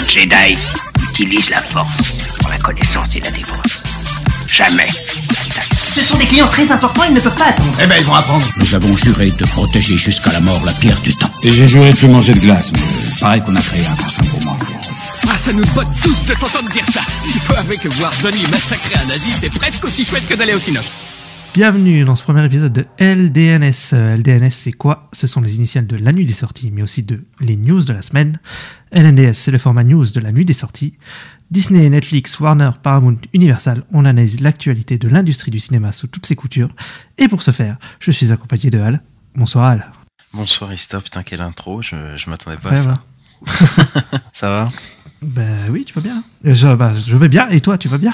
Jedi utilise la force pour la connaissance et la défense. Jamais. Ce sont des clients très importants, ils ne peuvent pas attendre. Eh ben, ils vont apprendre. Nous avons juré de protéger jusqu'à la mort la pierre du temps. Et j'ai juré de plus manger de glace, mais pareil qu'on a créé un parfum pour moi. Ah, ça nous botte tous de t'entendre dire ça. Il faut avouer que voir Donnie massacrer un nazi, c'est presque aussi chouette que d'aller au cinoche. Bienvenue dans ce premier épisode de LDNS. LDNS, c'est quoi? Ce sont les initiales de la nuit des sorties, mais aussi de les news de la semaine. LNDS, c'est le format news de la nuit des sorties. Disney, Netflix, Warner, Paramount, Universal, on analyse l'actualité de l'industrie du cinéma sous toutes ses coutures. Et pour ce faire, je suis accompagné de Al. Bonsoir Al. Bonsoir Ista, putain quelle intro, je m'attendais pas Ouais, à ça. voilà. Ça va? Ben oui, tu vas bien. Je vais bien, et toi, tu vas bien?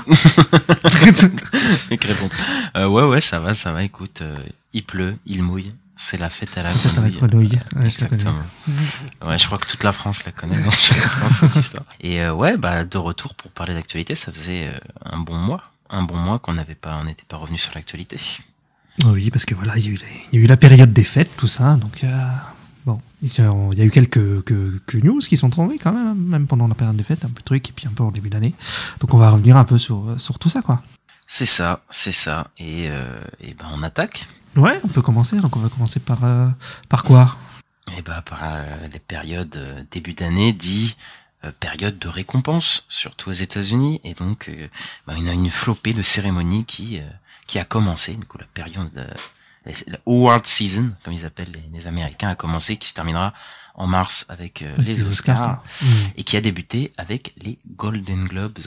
Mec répond. Ouais, ça va, écoute, il pleut, il mouille, c'est la fête à la grenouille. Ouais, exactement. Ouais, je crois que toute la France la connaît dans cette histoire. Et de retour pour parler d'actualité, ça faisait un bon mois qu'on n'était pas revenu sur l'actualité. Oui, parce que voilà, il y a eu la période des fêtes, tout ça, donc bon, il y a eu quelques news qui sont tombées quand même pendant la période des fêtes, un peu de trucs, et puis un peu en début d'année. Donc on va revenir un peu sur tout ça, quoi. C'est ça. Et on attaque. Ouais, on peut commencer. Donc on va commencer par quoi? Par les périodes début d'année dit période de récompense, surtout aux États-Unis. Et donc il y a une flopée de cérémonies qui a commencé. Du coup, la période la award season, comme ils appellent les Américains, a commencé, qui se terminera en mars avec les Oscars, et qui a débuté avec les Golden Globes,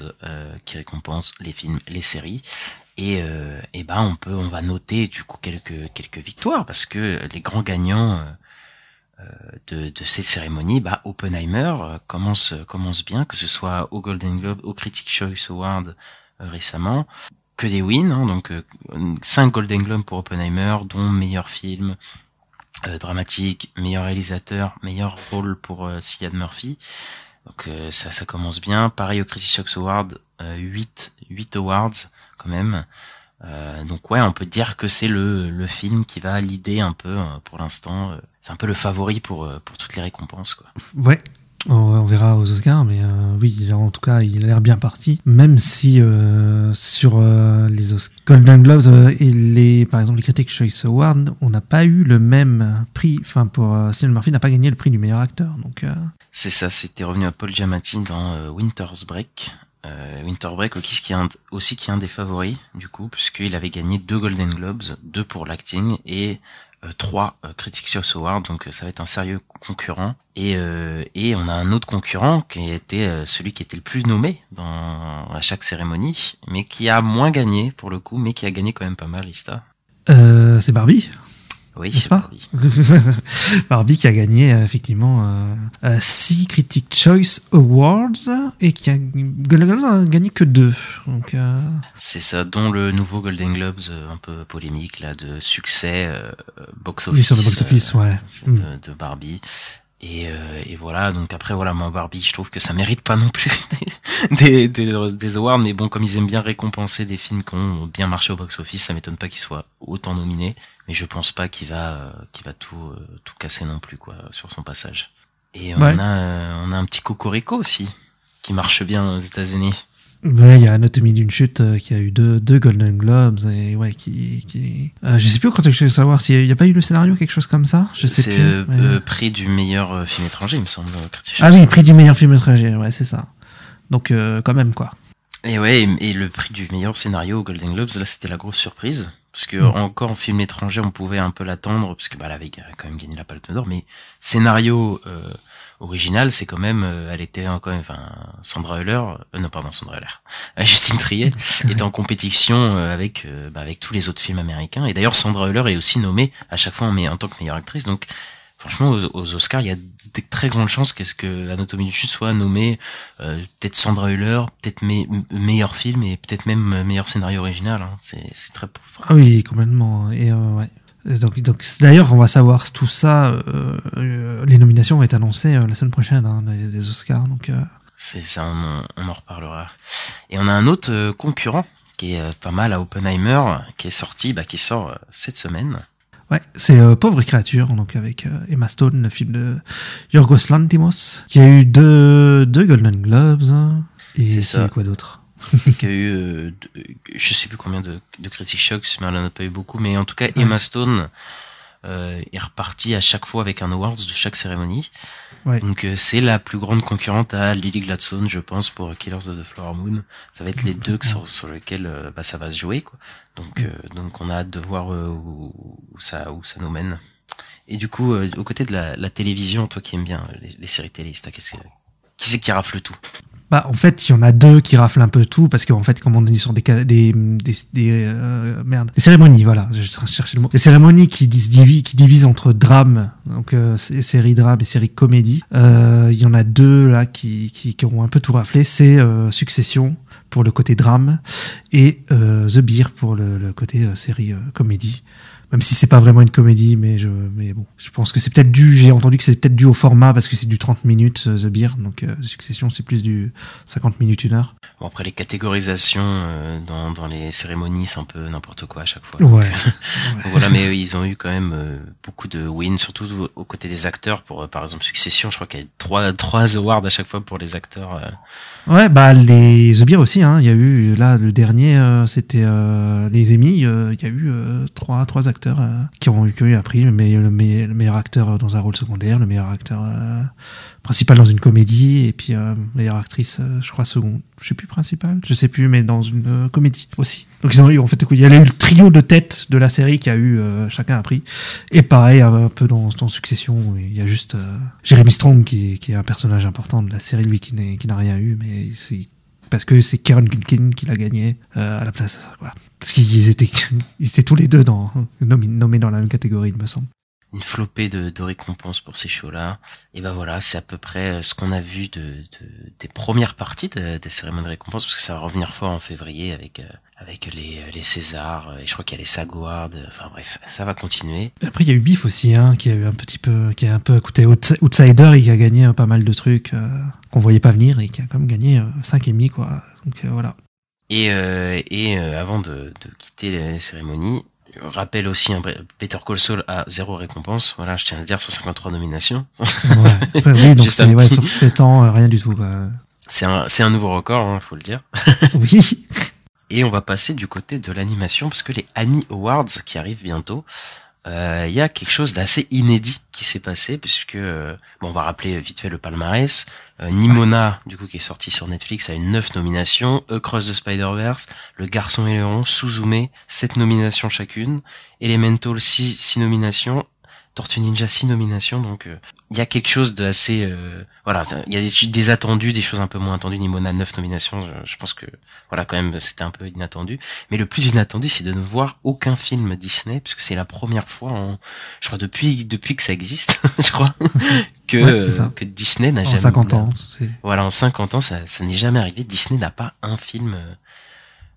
qui récompensent les films, les séries. Et on va noter du coup quelques victoires, parce que les grands gagnants de ces cérémonies, Oppenheimer commence bien, que ce soit au Golden Globe, au Critics' Choice Award récemment, que des wins, hein, donc 5 Golden Globes pour Oppenheimer, dont meilleur film dramatique, meilleur réalisateur, meilleur rôle pour Cillian Murphy. Donc ça commence bien. Pareil au Critics' Choice Award, 8 awards quand même. Donc ouais, on peut dire que c'est le film qui va leader un peu pour l'instant. C'est un peu le favori pour toutes les récompenses, quoi. Ouais. On verra aux Oscars, mais oui, en tout cas, il a l'air bien parti. Même si sur les Golden Globes et par exemple les Critics' Choice Awards, on n'a pas eu le même prix. Enfin, pour Cillian Murphy n'a pas gagné le prix du meilleur acteur. Donc c'est ça, c'était revenu à Paul Giamatti dans Winter's Break. Winter Break qui est un des favoris du coup, puisqu'il avait gagné 2 Golden Globes, 2 pour l'acting et 3 Critics' Choice Awards, donc ça va être un sérieux concurrent. Et on a un autre concurrent qui était celui qui était le plus nommé à chaque cérémonie, mais qui a moins gagné pour le coup, mais qui a gagné quand même pas mal, Ista. C'est Barbie. Oui, c'est Barbie. Barbie qui a gagné effectivement 6 Critics' Choice Awards et qui a gagné que 2. Donc, c'est ça, dont le nouveau Golden Globes un peu polémique là, de succès box-office. Oui, sur le box-office, ouais. De Barbie. Et voilà, donc après moi Barbie, je trouve que ça mérite pas non plus des awards, mais bon, comme ils aiment bien récompenser des films qui ont bien marché au box-office, ça m'étonne pas qu'il soit autant nominé, mais je pense pas qu'il va tout casser non plus, quoi, sur son passage. Et on a un petit cocorico aussi qui marche bien aux États-Unis. Ouais, il y a Anatomie d'une chute qui a eu deux Golden Globes et ouais, je sais plus quand je veux savoir s'il n'y a pas eu le scénario, quelque chose comme ça. Je sais plus. C'est prix du meilleur film étranger, il me semble. Ah oui, prix du meilleur film étranger, ouais, c'est ça. Donc quand même, quoi. Et ouais, et le prix du meilleur scénario aux Golden Globes, là c'était la grosse surprise, parce que encore en film étranger on pouvait un peu l'attendre, parce que elle avait quand même gagné la Palme d'Or, mais scénario original, c'est quand même, elle était quand même, Sandra Hüller, Justine Triet était en compétition avec tous les autres films américains, et d'ailleurs Sandra Hüller est aussi nommée à chaque fois en tant que meilleure actrice, donc franchement aux Oscars il y a de très grandes chances que Anatomie d'une chute soit nommée peut-être Sandra Hüller, peut-être meilleur film et peut-être même meilleur scénario original, hein. C'est très fort. Ah oui, complètement. Et ouais. Donc d'ailleurs on va savoir tout ça, les nominations vont être annoncées la semaine prochaine, hein, les Oscars, donc c'est ça, on en reparlera. Et on a un autre concurrent qui est pas mal à Oppenheimer, qui sort cette semaine. Ouais, c'est Pauvre créature, donc avec Emma Stone, le film de Yorgos Lanthimos, qui a eu deux Golden Globes, hein, et C'est ça. quoi d'autre? Qui a eu, je sais plus combien de Critics Shocks, mais elle en a pas eu beaucoup. Mais en tout cas, Emma Stone est repartie à chaque fois avec un awards de chaque cérémonie. Ouais. Donc c'est la plus grande concurrente à Lily Gladstone, je pense, pour Killers of the Flower Moon. Ça va être les deux sur lesquels ça va se jouer, quoi. Donc on a hâte de voir où ça nous mène. Et du coup, aux côtés de la télévision, toi qui aimes bien les séries télé, qui c'est qui rafle tout? Bah, en fait, il y en a deux qui raflent un peu tout, parce qu'en fait, comme on dit sur des cérémonies, voilà, je cherchais le mot. Des cérémonies qui divisent entre drame, donc séries drame et séries comédie. Il y en a deux là qui ont un peu tout raflé. C'est Succession pour le côté drame et The Bear pour le côté série comédie. Même si c'est pas vraiment une comédie, mais bon, je pense que c'est peut-être j'ai entendu que c'est peut-être dû au format, parce que c'est du 30 minutes, The Bear, donc Succession, c'est plus du 50 minutes, 1 heure. Bon, après les catégorisations dans les cérémonies, c'est un peu n'importe quoi à chaque fois. Ouais. Donc voilà, mais ils ont eu quand même beaucoup de wins, surtout aux côtés des acteurs. Pour par exemple Succession, je crois qu'il y a 3 awards à chaque fois pour les acteurs. Ouais, bah The Bear aussi, hein. Il y a eu là le dernier, c'était les Emmy. Il y a eu trois acteurs qui ont eu un prix, le meilleur acteur dans un rôle secondaire, le meilleur acteur principal dans une comédie, et puis meilleure actrice, je crois seconde, je sais plus principale, je sais plus, mais dans une comédie aussi. Donc ils ont eu, en fait, il y a eu le trio de tête de la série qui a eu chacun un prix. Et pareil, un peu dans Succession, où il y a juste Jeremy Strong qui est un personnage important de la série, lui qui n'a rien eu, mais c'est parce que c'est Kieran Culkin qui l'a gagné à la place, quoi. Parce qu'ils étaient tous les deux nommés dans la même catégorie, il me semble. Une flopée de récompenses pour ces shows-là. Et ben voilà, c'est à peu près ce qu'on a vu des premières parties des cérémonies de récompenses, parce que ça va revenir fort en février avec les Césars, et je crois qu'il y a les SAG Awards, enfin bref, ça va continuer. Après, il y a eu Beef aussi, hein, qui a un peu écouté Outsider, et qui a gagné pas mal de trucs qu'on voyait pas venir, et qui a quand même gagné 5 Emmy, quoi. Donc voilà. Et avant de quitter les cérémonies, je rappelle aussi Better Call Saul a 0 récompense. Voilà, je tiens à le dire, sur 53 nominations. Ouais, oui, donc c'est sur 7 ans, rien du tout, quoi. C'est un nouveau record, hein, faut le dire. Oui. Et on va passer du côté de l'animation, parce que les Annie Awards qui arrivent bientôt, il y a quelque chose d'assez inédit qui s'est passé, puisque on va rappeler vite fait le palmarès. Nimona, du coup, qui est sorti sur Netflix, a eu 9 nominations. Across the Spider-Verse, Le Garçon et le Héron, Suzume, 7 nominations chacune. Elemental, 6 nominations. Tortue Ninja, 6 nominations. Donc il y a quelque chose d'assez voilà, il y a des attendus, des choses un peu moins attendues. Nimona, 9 nominations, je pense que voilà, quand même c'était un peu inattendu, mais le plus inattendu, c'est de ne voir aucun film Disney, puisque c'est la première fois je crois depuis que ça existe je crois que Disney n'a jamais, 50 ans, voilà, en 50 ans ça n'est jamais arrivé. Disney n'a pas un film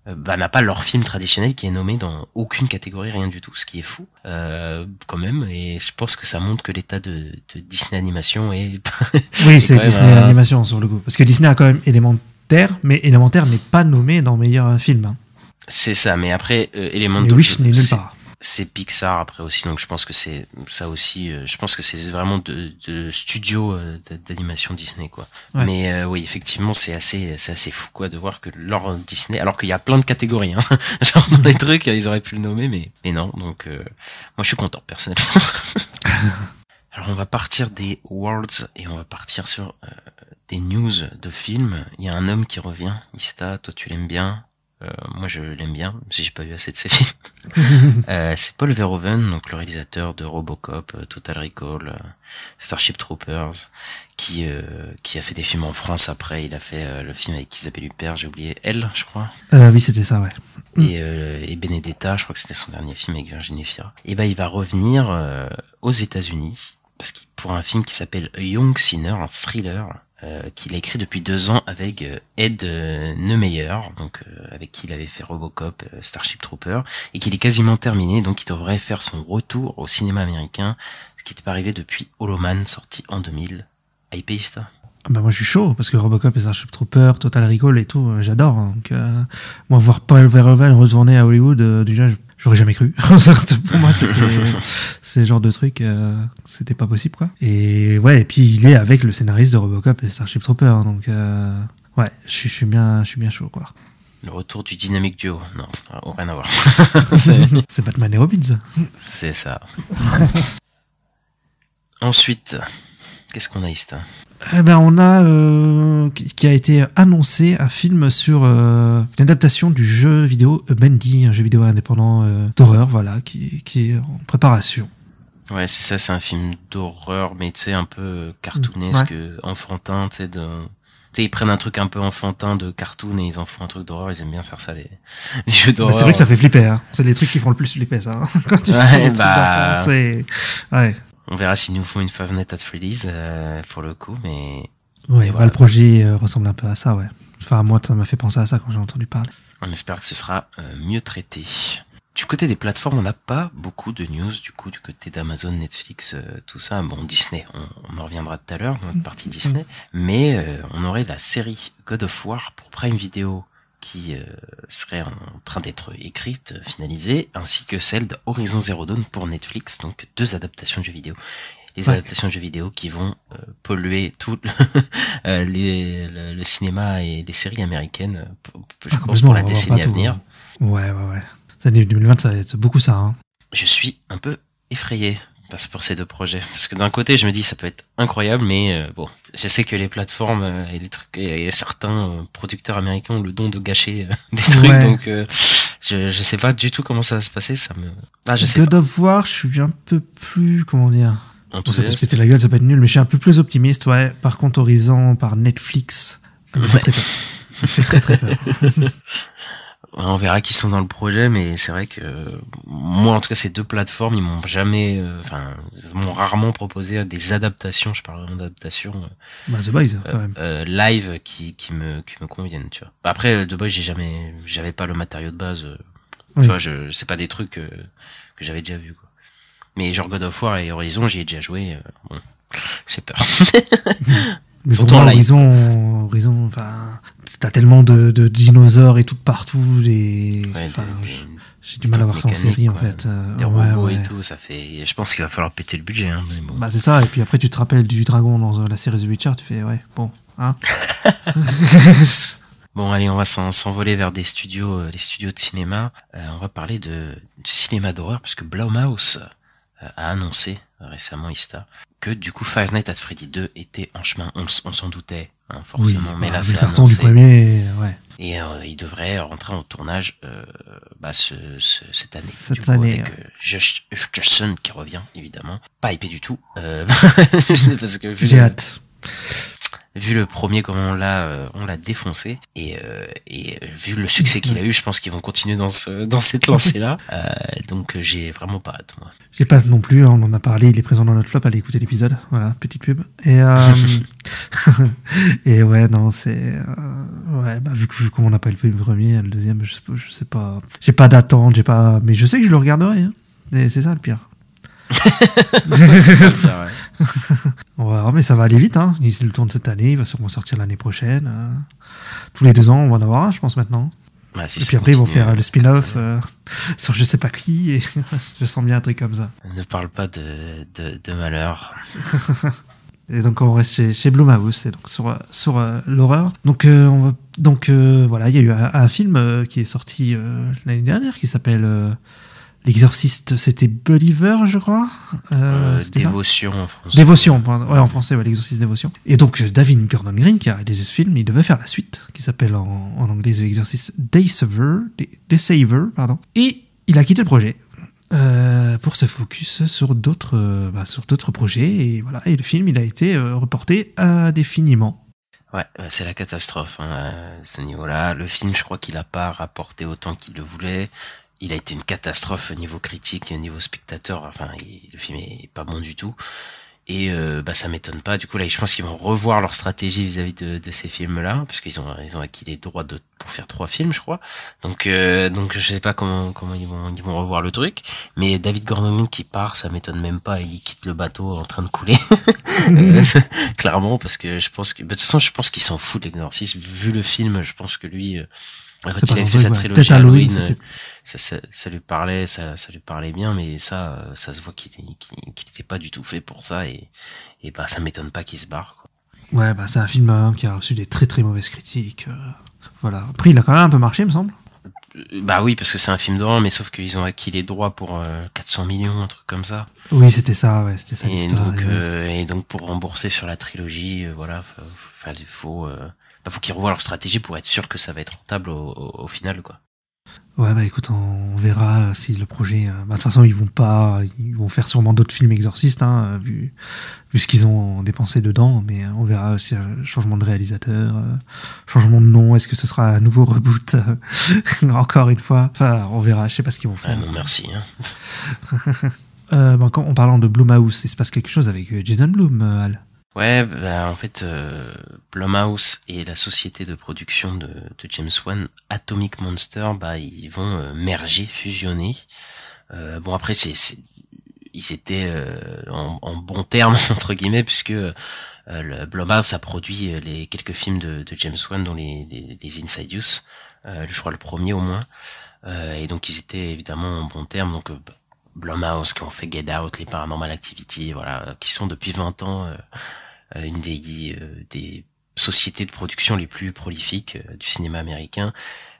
n'a pas leur film traditionnel qui est nommé dans aucune catégorie, rien du tout, ce qui est fou quand même, et je pense que ça montre que l'état de Disney Animation est oui, c'est Disney Animation sur le coup, parce que Disney a quand même Élémentaire, mais Élémentaire n'est pas nommé dans meilleur film, hein. C'est ça, mais après Élémentaire, Wish n'est nulle part. C'est Pixar après aussi, donc je pense que c'est ça aussi, je pense que c'est vraiment de studio d'animation Disney, quoi. Ouais. Mais oui, effectivement, c'est assez fou, quoi, de voir que leur Disney, alors qu'il y a plein de catégories, hein, genre dans les trucs, ils auraient pu le nommer, mais non, donc moi je suis content personnellement. Alors on va partir des Worlds et on va partir sur des news de films. Il y a un homme qui revient, Ista, toi tu l'aimes bien. Moi je l'aime bien, même si j'ai pas vu assez de ses films. C'est Paul Verhoeven, donc le réalisateur de Robocop, Total Recall, Starship Troopers, qui a fait des films en France. Après il a fait le film avec Isabelle Huppert, j'ai oublié, Elle, je crois. Oui, c'était ça, ouais. Et Benedetta, je crois que c'était son dernier film avec Virginie Fira. Et il va revenir aux États-Unis, parce qu'il pour un film qui s'appelle Young Sinner, un thriller qu'il a écrit depuis 2 ans avec Ed Neumeyer, donc avec qui il avait fait Robocop, Starship Trooper, et qu'il est quasiment terminé, donc il devrait faire son retour au cinéma américain, ce qui n'était pas arrivé depuis Hollow Man, sorti en 2000. Hypeista. Bah moi je suis chaud, parce que Robocop et Starship Trooper, Total Recall et tout, j'adore. Donc moi voir Paul Verhoeven retourner à Hollywood, déjà j'aurais jamais cru. Pour moi, c'est le genre de truc, c'était pas possible, quoi. Et ouais, et puis il est avec le scénariste de Robocop et Starship Troopers, hein, donc ouais, je suis bien chaud, quoi. Le retour du dynamique duo. Non, rien à voir. C'est Batman et Robin. C'est ça. Ensuite, qu'est-ce qu'on a, Ista? Eh ben, on a qui a été annoncé un film sur une adaptation du jeu vidéo Bendy, un jeu vidéo indépendant d'horreur, voilà, qui est en préparation. Ouais, c'est ça, c'est un film d'horreur, mais tu sais, un peu cartoonesque, enfantin, tu sais, ils prennent un truc un peu enfantin de cartoon et ils en font un truc d'horreur, ils aiment bien faire ça, les jeux d'horreur. C'est vrai que ça fait flipper, hein. C'est les trucs qui font le plus flipper, ça. Hein. Quand tu fais des trucs d'enfants, c'est... Ouais. On verra s'ils nous font une Five Nights at Freddy's, pour le coup, mais... Ouais, voilà. Le projet ressemble un peu à ça, ouais. Enfin, moi, ça m'a fait penser à ça quand j'ai entendu parler. On espère que ce sera mieux traité. Du côté des plateformes, on n'a pas beaucoup de news, du coup, du côté d'Amazon, Netflix, tout ça. Bon, Disney, on en reviendra tout à l'heure, notre partie Disney. Mais on aurait la série God of War pour Prime Video qui serait en train d'être écrite, finalisée, ainsi que celle d'Horizon Zero Dawn pour Netflix, donc 2 adaptations de jeux vidéo. Les adaptations de jeux vidéo qui vont polluer tout le cinéma et les séries américaines, je pense, pour la décennie à venir. Ouais. Cette année 2020, ça va être beaucoup ça. Hein. Je suis un peu effrayé pour ces 2 projets. Parce que d'un côté, je me dis ça peut être incroyable, mais bon, je sais que les plateformes et les trucs et certains producteurs américains ont le don de gâcher des trucs, donc je sais pas du tout comment ça va se passer. Je sais God of War, je suis un peu plus, comment dire, ça peut se péter la gueule, ça peut être nul, mais je suis un peu plus optimiste, ouais. Par contre, Horizon par Netflix, ça me fait très peur. Ça me fait très peur. On verra qui sont dans le projet, mais c'est vrai que moi, en tout cas, ces 2 plateformes, ils m'ont jamais, ils m'ont rarement proposé des adaptations. Je parle vraiment d'adaptations. The Boys, quand même. Live qui me conviennent, tu vois. Après, The Boys, j'avais pas le matériau de base. Tu vois, c'est pas des trucs que j'avais déjà vu, quoi. Mais genre God of War et Horizon, j'y ai déjà joué. Bon, j'ai peur. Mais surtout en Horizon, enfin, t'as tellement de dinosaures et tout partout, j'ai du mal à voir ça en série, en fait. Des robots et tout, ça fait, je pense qu'il va falloir péter le budget, hein, mais bon. Bah, c'est ça, et puis après, tu te rappelles du dragon dans la série The Witcher, tu fais, ouais, bon, hein. Bon, allez, on va s'envoler vers les studios de cinéma. On va parler du cinéma d'horreur, parce que Blumhouse a annoncé récemment, Ista, que du coup Five Nights at Freddy 2 était en chemin. On s'en doutait, hein, forcément, mais là c'est le carton annoncé. Du premier, ouais. Et il devrait rentrer en tournage cette année. Cette année, avec Josh Jackson qui revient, évidemment. Pas hypé du tout. Parce que j'ai hâte. Vu le premier, comment on l'a défoncé, et vu le succès qu'il a eu, je pense qu'ils vont continuer dans cette lancée-là. Donc j'ai vraiment pas hâte, moi. J'ai pas non plus, on en a parlé, il est présent dans notre flop, allez écouter l'épisode, voilà, petite pub. Et et ouais, non, c'est vu qu'on on n'a pas eu le premier, le deuxième, je sais pas, j'ai pas d'attente, mais je sais que je le regarderai, hein. Et c'est ça le pire. C'est ça, ouais. On va voir, mais ça va aller vite, hein. Il le tourne cette année, il va sûrement sortir l'année prochaine. Tous les 2 ans, on va en avoir un, je pense, maintenant. Ah, si et puis après, ils vont faire le spin-off sur je sais pas qui, et je sens bien un truc comme ça. Ne parle pas de malheur. Et donc, on reste chez Blumhouse, et donc sur l'horreur. Donc, voilà, il y a eu un film qui est sorti l'année dernière qui s'appelle L'Exorciste, c'était Believer, je crois. Dévotion en français. Dévotion, ouais, en français, ouais, L'Exorciste Dévotion. Et donc, David Gordon Green, qui a réalisé ce film, il devait faire la suite, qui s'appelle en anglais The Exorcist Daysaver, pardon. Et il a quitté le projet pour se focus sur d'autres projets. Et voilà, et le film, il a été reporté indéfiniment. Ouais, c'est la catastrophe, hein, à ce niveau-là. Le film, je crois qu'il a pas rapporté autant qu'il le voulait. Il a été une catastrophe au niveau critique, au niveau spectateur. Enfin, le film est pas bon du tout. Et ça m'étonne pas. Du coup, là, je pense qu'ils vont revoir leur stratégie vis-à-vis de ces films-là, parce qu'ils ont acquis les droits pour faire 3 films, je crois. Donc je sais pas comment ils vont revoir le truc. Mais David Gordon Green qui part, ça m'étonne même pas. Il quitte le bateau en train de couler, clairement, parce que je pense que de toute façon, je pense qu'il s'en fout de l'Exorciste. Vu le film, je pense que lui. Quand C'est il pas avait son fait truc, sa ouais. trilogie Peut-être Halloween, Halloween, c'était... ça lui parlait bien, mais ça se voit qu'il était pas du tout fait pour ça, et bah, ça m'étonne pas qu'il se barre, quoi. Ouais, bah c'est un film qui a reçu des très très mauvaises critiques. Voilà. Après, il a quand même un peu marché, il me semble. Bah oui, parce que c'est un film d'horreur, mais sauf qu'ils ont acquis les droits pour 400 millions, un truc comme ça. Oui, c'était ça Et l'histoire. donc, et donc pour rembourser sur la trilogie, voilà, faut qu'ils revoient leur stratégie pour être sûr que ça va être rentable au final, quoi. Ouais, bah écoute, on verra si le projet... de toute façon, ils vont faire sûrement d'autres films exorcistes, hein, vu ce qu'ils ont dépensé dedans, mais on verra si changement de réalisateur, changement de nom, est-ce que ce sera un nouveau reboot encore une fois, enfin, on verra, je sais pas ce qu'ils vont faire. Ah non, merci. En parlant de Blumhouse, il se passe quelque chose avec Jason Blum, Al. Ouais, bah, en fait, Blumhouse et la société de production de James Wan, Atomic Monster, bah, ils vont merger, fusionner. Bon, après, ils étaient en bons termes, entre guillemets, puisque Blumhouse a produit les quelques films de James Wan, dont les Insidious, je crois le premier au moins. Et donc, ils étaient évidemment en bons termes. Donc, Blumhouse, qui ont fait Get Out, les Paranormal Activity, voilà, qui sont depuis 20 ans une des sociétés de production les plus prolifiques du cinéma américain,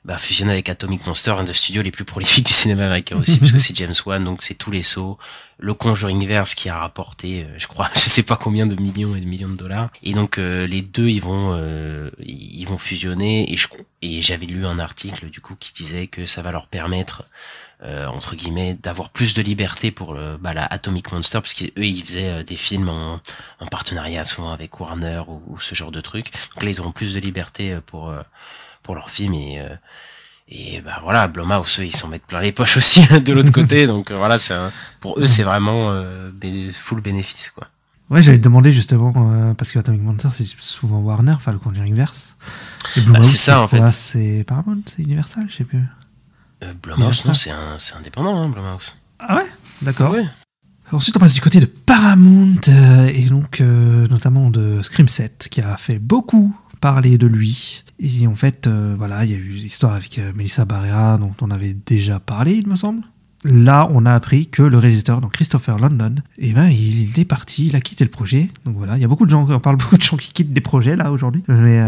bah, fusionné avec Atomic Monster, un des studios les plus prolifiques du cinéma américain aussi, puisque c'est James Wan, donc c'est tous les sauts, le Conjuringverse qui a rapporté, je crois, je sais pas combien de millions et de millions de dollars, et donc les deux ils vont fusionner, et j'avais lu un article du coup qui disait que ça va leur permettre entre guillemets d'avoir plus de liberté pour la Atomic Monster, parce qu'eux ils faisaient des films en partenariat souvent avec Warner ou ce genre de trucs, donc là ils auront plus de liberté pour leurs films, et bah voilà, Blumhouse eux ils s'en mettent plein les poches aussi de l'autre côté, donc voilà, pour eux c'est vraiment full bénéfice, quoi. Ouais, j'allais te demander justement, parce que Atomic Monster c'est souvent Warner, enfin le Conjuringverse. Et Blumhouse, c'est ça en fait. C'est Paramount, c'est Universal, je sais plus. Blumhouse, non, c'est indépendant, hein, Blumhouse. Ah ouais, d'accord. Ouais. Ensuite, on passe du côté de Paramount, et donc notamment de Scream 7, qui a fait beaucoup parler de lui. Et en fait, voilà, il y a eu l'histoire avec Melissa Barrera, dont on avait déjà parlé, il me semble. Là, on a appris que le réalisateur, donc Christopher London, il est parti, il a quitté le projet. Donc voilà, il y a beaucoup de gens, on parle beaucoup de gens qui quittent des projets là aujourd'hui. Mais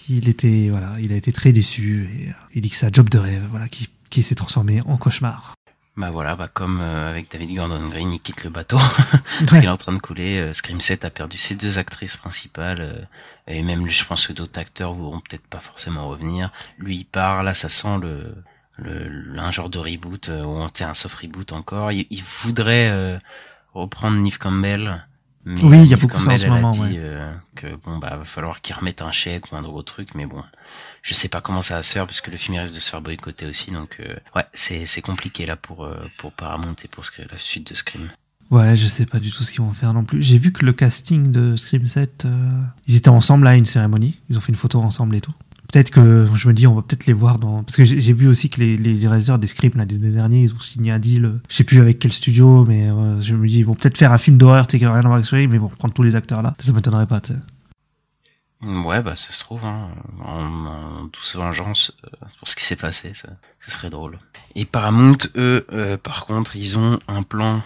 il a été très déçu, et il dit que c'est un job de rêve, voilà, qui s'est transformé en cauchemar. Bah voilà, comme avec David Gordon Green, il quitte le bateau parce qu'il est en train de couler. Scream 7 a perdu ses deux actrices principales, et même je pense que d'autres acteurs vont peut-être pas forcément revenir. Lui il part, là ça sent un genre de reboot, ou un soft reboot encore. Il voudrait reprendre Neve Campbell. Mais oui, il y a Neve beaucoup Campbell, ça en ce moment, elle a dit ouais. que bon bah va falloir qu'ils remettent un chèque ou un gros truc, mais bon, je sais pas comment ça va se faire parce que le film il risque de se faire boycotter aussi, donc ouais, c'est compliqué là pour Paramount et pour la suite de Scream. Ouais, je sais pas du tout ce qu'ils vont faire non plus. J'ai vu que le casting de Scream 7, ils étaient ensemble à une cérémonie, ils ont fait une photo ensemble et tout. Peut-être que, je me dis, on va peut-être les voir parce que j'ai vu aussi que les réalisateurs des Scream, là, des deux derniers, ils ont signé un deal, je sais plus avec quel studio, mais je me dis, ils vont peut-être faire un film d'horreur, tu sais, qui n'a rien à voir avec Scream, mais ils vont reprendre tous les acteurs là. Ça m'étonnerait pas, tu sais. Ouais, bah ça se trouve, hein, en douce vengeance pour ce qui s'est passé, ce serait drôle. Et Paramount, eux, par contre, ils ont un plan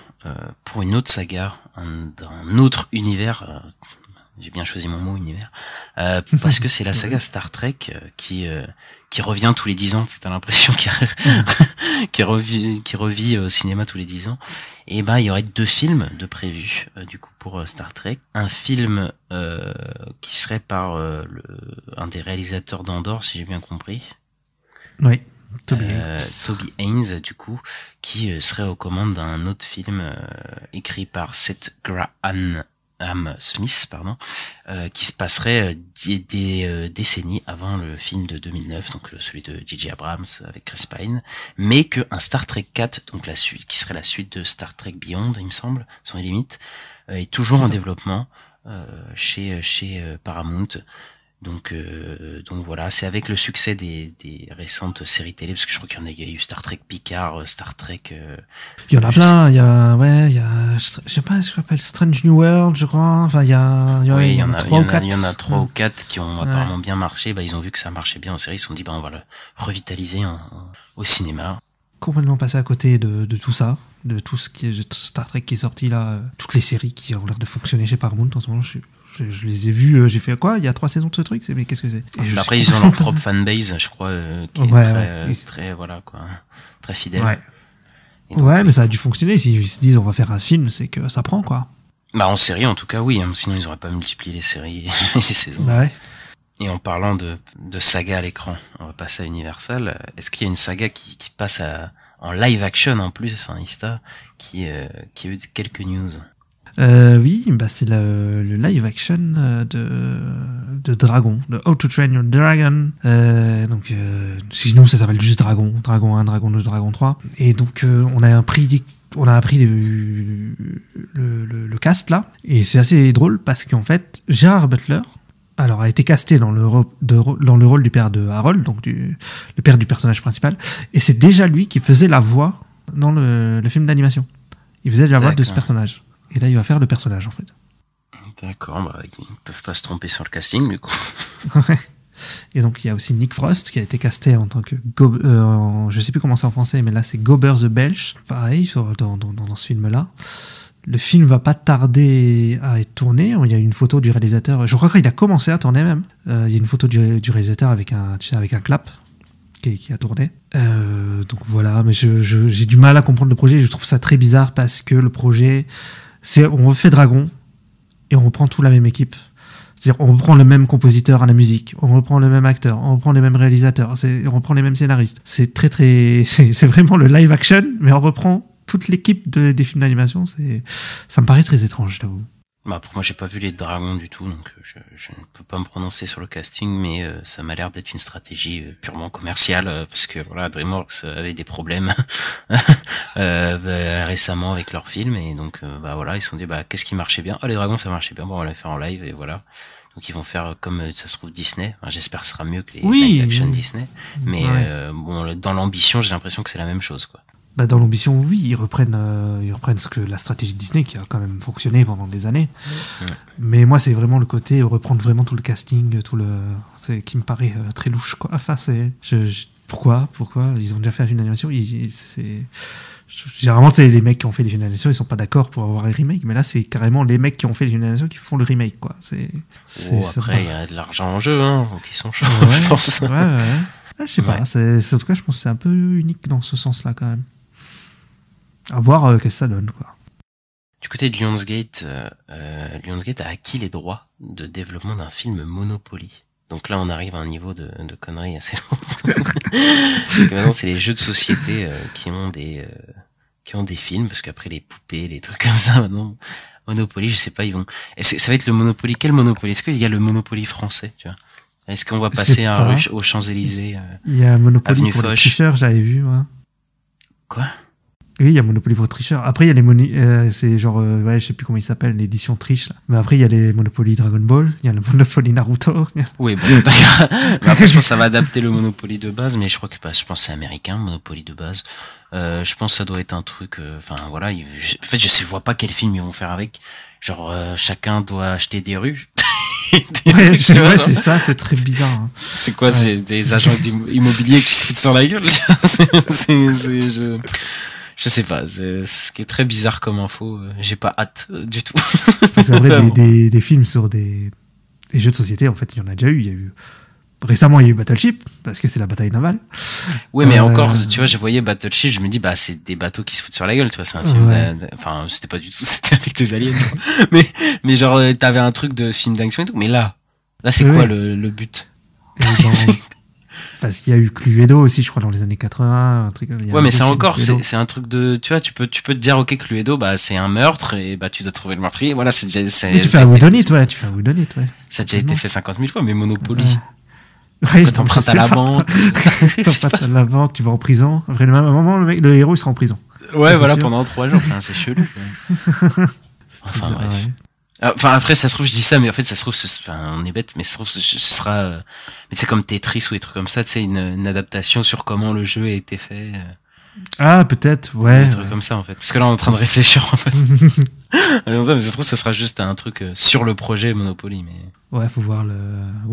pour une autre saga, d'un autre univers. J'ai bien choisi mon mot, univers, parce que c'est la saga Star Trek qui revient tous les 10 ans. T'as l'impression qui revit au cinéma tous les 10 ans. Et ben il y aurait 2 films de prévus du coup pour Star Trek. Un film qui serait par un des réalisateurs d'Andor, si j'ai bien compris. Oui. Toby Haynes, du coup, qui serait aux commandes d'un autre film écrit par Seth Graham Smith, qui se passerait des décennies avant le film de 2009, donc celui de J.J. Abrams avec Chris Pine, mais que un Star Trek 4, donc la suite, qui serait la suite de Star Trek Beyond, il me semble, sans limite, est toujours en développement chez Paramount. Donc voilà, c'est avec le succès des récentes séries télé, parce que je crois qu'il y a eu Star Trek Picard, Star Trek... il y en a plein, il y a, je sais pas, ce qu'on appelle Strange New World, je crois, enfin, il y en a 3 ou 4. Il y en a 3 ou 4 qui ont apparemment bien marché, ils ont vu que ça marchait bien en série, ils se sont dit, on va le revitaliser au cinéma. Complètement passé à côté de tout ça, de tout ce qui est de Star Trek qui est sorti là, toutes les séries qui ont l'air de fonctionner chez Paramount en ce moment, je les ai vues, j'ai fait quoi? Il y a 3 saisons de ce truc? Mais qu'est-ce que c'est? Après, ils ont leur propre fanbase, je crois, qui est très, voilà, quoi, très fidèle. Ouais. Donc, mais ça a dû fonctionner. S'ils se disent on va faire un film, c'est que ça prend, quoi. En série, en tout cas, oui. Sinon, ils n'auraient pas multiplié les séries et les saisons. Ouais. Et en parlant de saga à l'écran, on va passer à Universal. Est-ce qu'il y a une saga qui passe en live action en plus, Ista, qui a eu quelques news? Oui, c'est le live action de Dragon, de How to Train Your Dragon. Sinon ça s'appelle juste Dragon 1, Dragon 2, Dragon 3. Et donc on a appris le cast là, et c'est assez drôle parce qu'en fait Gerard Butler a été casté dans le rôle du père de Harold, donc le père du personnage principal, et c'est déjà lui qui faisait la voix dans le film d'animation. Il faisait la voix de ce personnage. Et là, il va faire le personnage, en fait. D'accord, ils ne peuvent pas se tromper sur le casting, du coup. Et donc, il y a aussi Nick Frost, qui a été casté en tant que... je sais plus comment c'est en français, mais là, c'est Gobber the Belch. Pareil, dans ce film-là. Le film va pas tarder à être tourné. Il y a une photo du réalisateur. Je crois qu'il a commencé à tourner, même. Il y a une photo du réalisateur avec un clap qui a tourné. Donc voilà, mais j'ai du mal à comprendre le projet. Je trouve ça très bizarre parce que le projet... on refait Dragon et on reprend tout la même équipe. C'est-à-dire on reprend le même compositeur à la musique, on reprend le même acteur, on reprend les mêmes réalisateurs, on reprend les mêmes scénaristes. C'est c'est vraiment le live action, mais on reprend toute l'équipe des films d'animation. Ça me paraît très étrange, j'avoue. Pour moi, j'ai pas vu les dragons du tout, donc je ne peux pas me prononcer sur le casting, mais ça m'a l'air d'être une stratégie purement commerciale, parce que voilà, DreamWorks avait des problèmes récemment avec leurs films, et donc voilà, ils se sont dit qu'est-ce qui marchait bien? Les dragons, ça marchait bien, on va les faire en live, et voilà. Donc ils vont faire comme ça se trouve Disney. J'espère que ce sera mieux que les live action Disney, mais dans l'ambition, j'ai l'impression que c'est la même chose, quoi. Dans l'ambition, oui, ils reprennent la stratégie de Disney qui a quand même fonctionné pendant des années. Ouais. Mais moi, c'est vraiment le côté reprendre vraiment tout le casting, qui me paraît très louche, quoi. Enfin, pourquoi ils ont déjà fait un film d'animation. Généralement, les mecs qui ont fait les films d'animation, ils sont pas d'accord pour avoir un remake, mais là, c'est carrément les mecs qui ont fait les films d'animation qui font le remake, quoi. Après, il y a de l'argent en jeu, donc ils sont chauds, je pense. Ouais. Je sais pas. En tout cas, je pense que c'est un peu unique dans ce sens-là, quand même. À voir qu'est-ce que ça donne, quoi. Du côté de Lionsgate, Lionsgate a acquis les droits de développement d'un film Monopoly. Donc là, on arrive à un niveau de conneries assez lourd. Parce que maintenant, c'est les jeux de société qui ont des films, parce qu'après les poupées, les trucs comme ça, maintenant, Monopoly, je sais pas, est-ce que ça va être le Monopoly? Quel Monopoly? Est-ce qu'il y a le Monopoly français, tu vois? Est-ce qu'on va passer aux Champs-Élysées? Il y a Monopoly pour les tricheurs, j'avais vu, ouais. Quoi? Oui, il y a Monopoly pour tricheurs. Après, il y a les c'est genre, je sais plus comment il s'appelle, l'édition triche, là. Mais après, il y a les Monopoly Dragon Ball, il y a le Monopoly Naruto. Oui, bon, d'accord. Après, je pense que ça va adapter le Monopoly de base, mais je crois que, je pense que c'est américain, Monopoly de base. Je pense que ça doit être un truc, voilà, en fait, je vois pas quel film ils vont faire avec. Genre, chacun doit acheter des rues. Ouais, c'est ça, c'est très bizarre. Hein. C'est quoi, c'est des agents immobiliers qui se foutent sur la gueule? Je sais pas, ce qui est très bizarre comme info, j'ai pas hâte du tout. C'est vrai, des films sur des jeux de société, en fait, il y en a déjà eu. Récemment, il y a eu Battleship, parce que c'est la bataille navale. Oui, mais encore, tu vois, je voyais Battleship, je me dis, c'est des bateaux qui se foutent sur la gueule, tu vois, c'est un film enfin, c'était pas du tout, c'était avec des aliens. mais genre, t'avais un truc de film d'action et tout, mais là, c'est quoi le but? Parce qu'il y a eu Cluedo aussi, je crois, dans les années 80, un truc. Ouais, mais ça encore, c'est un truc de, tu vois, tu peux te dire, ok, Cluedo, c'est un meurtre, et tu dois trouver le meurtrier, voilà, c'est déjà, tu fais un Whodunit, ouais. Ça a déjà été fait 50 000 fois, mais Monopoly. Ouais, quand t'empruntes à la banque. T'empruntes à la banque, tu vas en prison. Après, à un moment, le héros, il sera en prison. Ouais, voilà, pendant 3 jours, c'est chelou. Enfin, bref. Enfin après ça se trouve je dis ça mais en fait ça se trouve enfin on est bête mais ça se trouve ce sera mais c'est comme Tetris ou des trucs comme ça, tu sais une adaptation sur comment le jeu a été fait. Ah peut-être ouais. Des trucs comme ça en fait. Parce que là on est en train de réfléchir en fait. Mais ça se trouve ça sera juste un truc sur le projet Monopoly mais. Ouais faut voir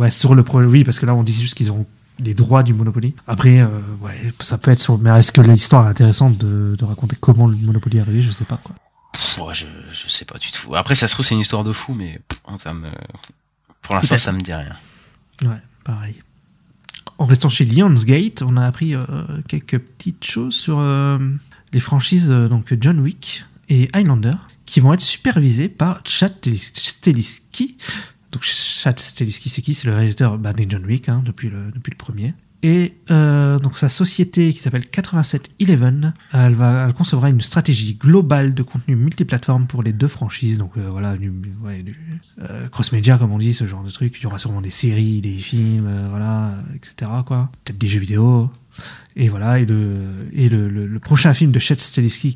sur le projet oui parce que là on dit juste qu'ils ont les droits du Monopoly. Après ouais ça peut être sur mais est-ce que l'histoire est intéressante de raconter comment le Monopoly est arrivé, je sais pas quoi. Ouais, je sais pas du tout. Après, ça se trouve, c'est une histoire de fou, mais pour l'instant, ça me dit rien. Ouais, pareil. En restant chez Lionsgate, on a appris quelques petites choses sur les franchises donc John Wick et Highlander, qui vont être supervisées par Chad Stahelski. Donc Chad Stahelski, c'est qui ? C'est le réalisateur des John Wick, hein, depuis le premier. Et donc sa société qui s'appelle 8711, elle concevra une stratégie globale de contenu multiplateforme pour les deux franchises. Donc voilà, du cross-média comme on dit, ce genre de truc. Il y aura sûrement des séries, des films, voilà, etc. quoi. Peut-être des jeux vidéo. Et voilà, et le prochain film de Chad Stahelski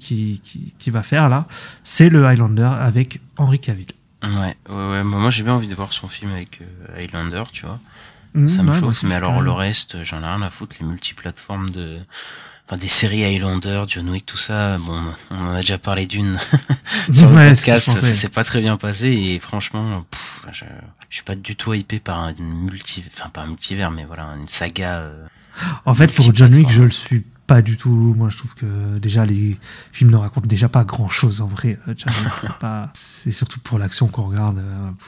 qui va faire là, c'est le Highlander avec Henry Cavill. Ouais. Moi j'ai bien envie de voir son film avec Highlander, tu vois. Ça me chauffe, mais alors le reste, j'en ai rien à foutre, les multiplateformes des séries Highlander, John Wick, tout ça, bon, on en a déjà parlé d'une sur le podcast, ça s'est pas très bien passé, et franchement, je suis pas du tout hypé par pas un multivers, mais voilà, une saga. En fait, pour John Wick, je le suis pas du tout. Moi, je trouve que déjà les films ne racontent déjà pas grand chose en vrai. C'est surtout pour l'action qu'on regarde,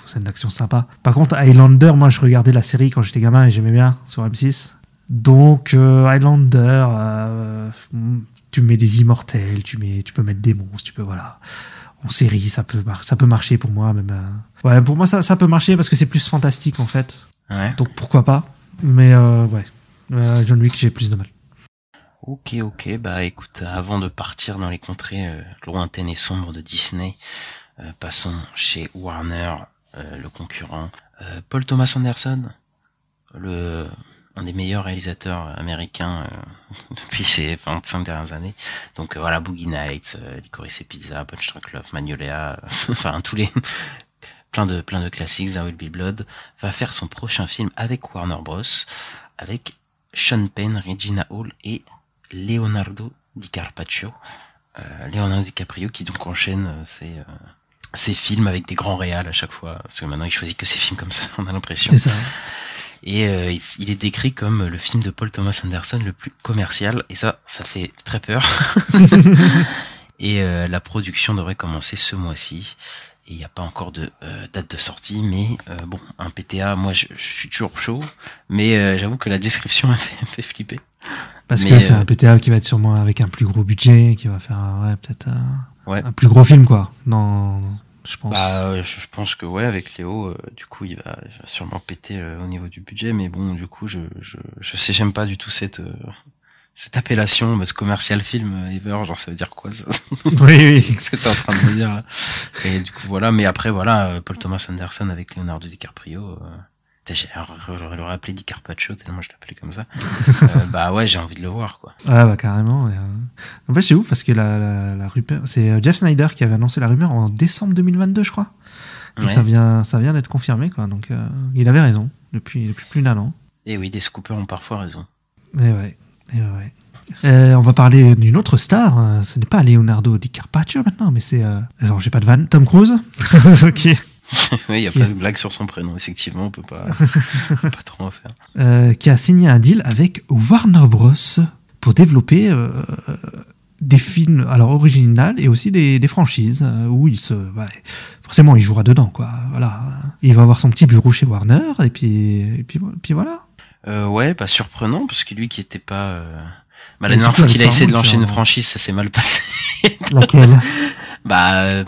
c'est une action sympa. Par contre, Highlander, moi, je regardais la série quand j'étais gamin et j'aimais bien sur M6. Donc, Highlander, tu mets des immortels, tu peux mettre des monstres, tu peux voilà. En série, ça peut marcher pour moi même. Ouais, pour moi ça peut marcher parce que c'est plus fantastique en fait. Ouais. Donc pourquoi pas. Mais ouais, John Wick, j'ai plus de mal. Ok, bah écoute, avant de partir dans les contrées lointaines et sombres de Disney, passons chez Warner, le concurrent. Paul Thomas Anderson, un des meilleurs réalisateurs américains depuis ces 25 dernières années. Donc voilà, Boogie Nights, Licorice Pizza, Punch Drunk Love, Magnolia, enfin tous les plein de classiques. There Will Be Blood va faire son prochain film avec Warner Bros, avec Sean Penn, Regina Hall et Leonardo DiCaprio. Leonardo DiCaprio qui donc enchaîne ses films avec des grands réals à chaque fois, parce que maintenant il choisit que ses films comme ça, on a l'impression. C'est ça. Et il est décrit comme le film de Paul Thomas Anderson le plus commercial, et ça fait très peur. Et la production devrait commencer ce mois-ci. Et il n'y a pas encore de date de sortie, mais bon, un PTA, moi je suis toujours chaud, mais j'avoue que la description m'a fait flipper. Parce que c'est un PTA qui va être sûrement avec un plus gros budget, qui va faire peut-être un plus gros film, quoi. Non, je pense. Je pense que ouais, avec Léo, du coup, il va sûrement péter au niveau du budget, mais bon, du coup, je sais, j'aime pas du tout cette appellation, ce commercial film ever, genre ça veut dire quoi ça? Oui. Ce que t'es en train de me dire là. Et du coup voilà, mais après voilà, Paul Thomas Anderson avec Leonardo DiCaprio, j'ai le rappelé DiCarpaccio tellement je l'appelais comme ça. Bah ouais, j'ai envie de le voir quoi. Ah bah carrément. En fait c'est ouf parce que la rumeur, c'est Jeff Snyder qui avait annoncé la rumeur en décembre 2022 je crois. Et ça vient d'être confirmé quoi, donc il avait raison depuis plus d'1 an. Et oui, des scoopers ont parfois raison. Et ouais. On va parler d'une autre star. Ce n'est pas Leonardo DiCaprio maintenant, mais c'est genre j'ai pas de vanne. Tom Cruise. Ok. Oui, il y a pas de blague sur son prénom. Effectivement, on peut pas trop en faire. Qui a signé un deal avec Warner Bros pour développer des films alors originaux et aussi des franchises où forcément il jouera dedans quoi. Voilà. Il va avoir son petit bureau chez Warner et puis voilà. Ouais, pas surprenant parce que lui qui était pas. La dernière fois qu'il a essayé de lancer une franchise, ça s'est mal passé. Laquelle?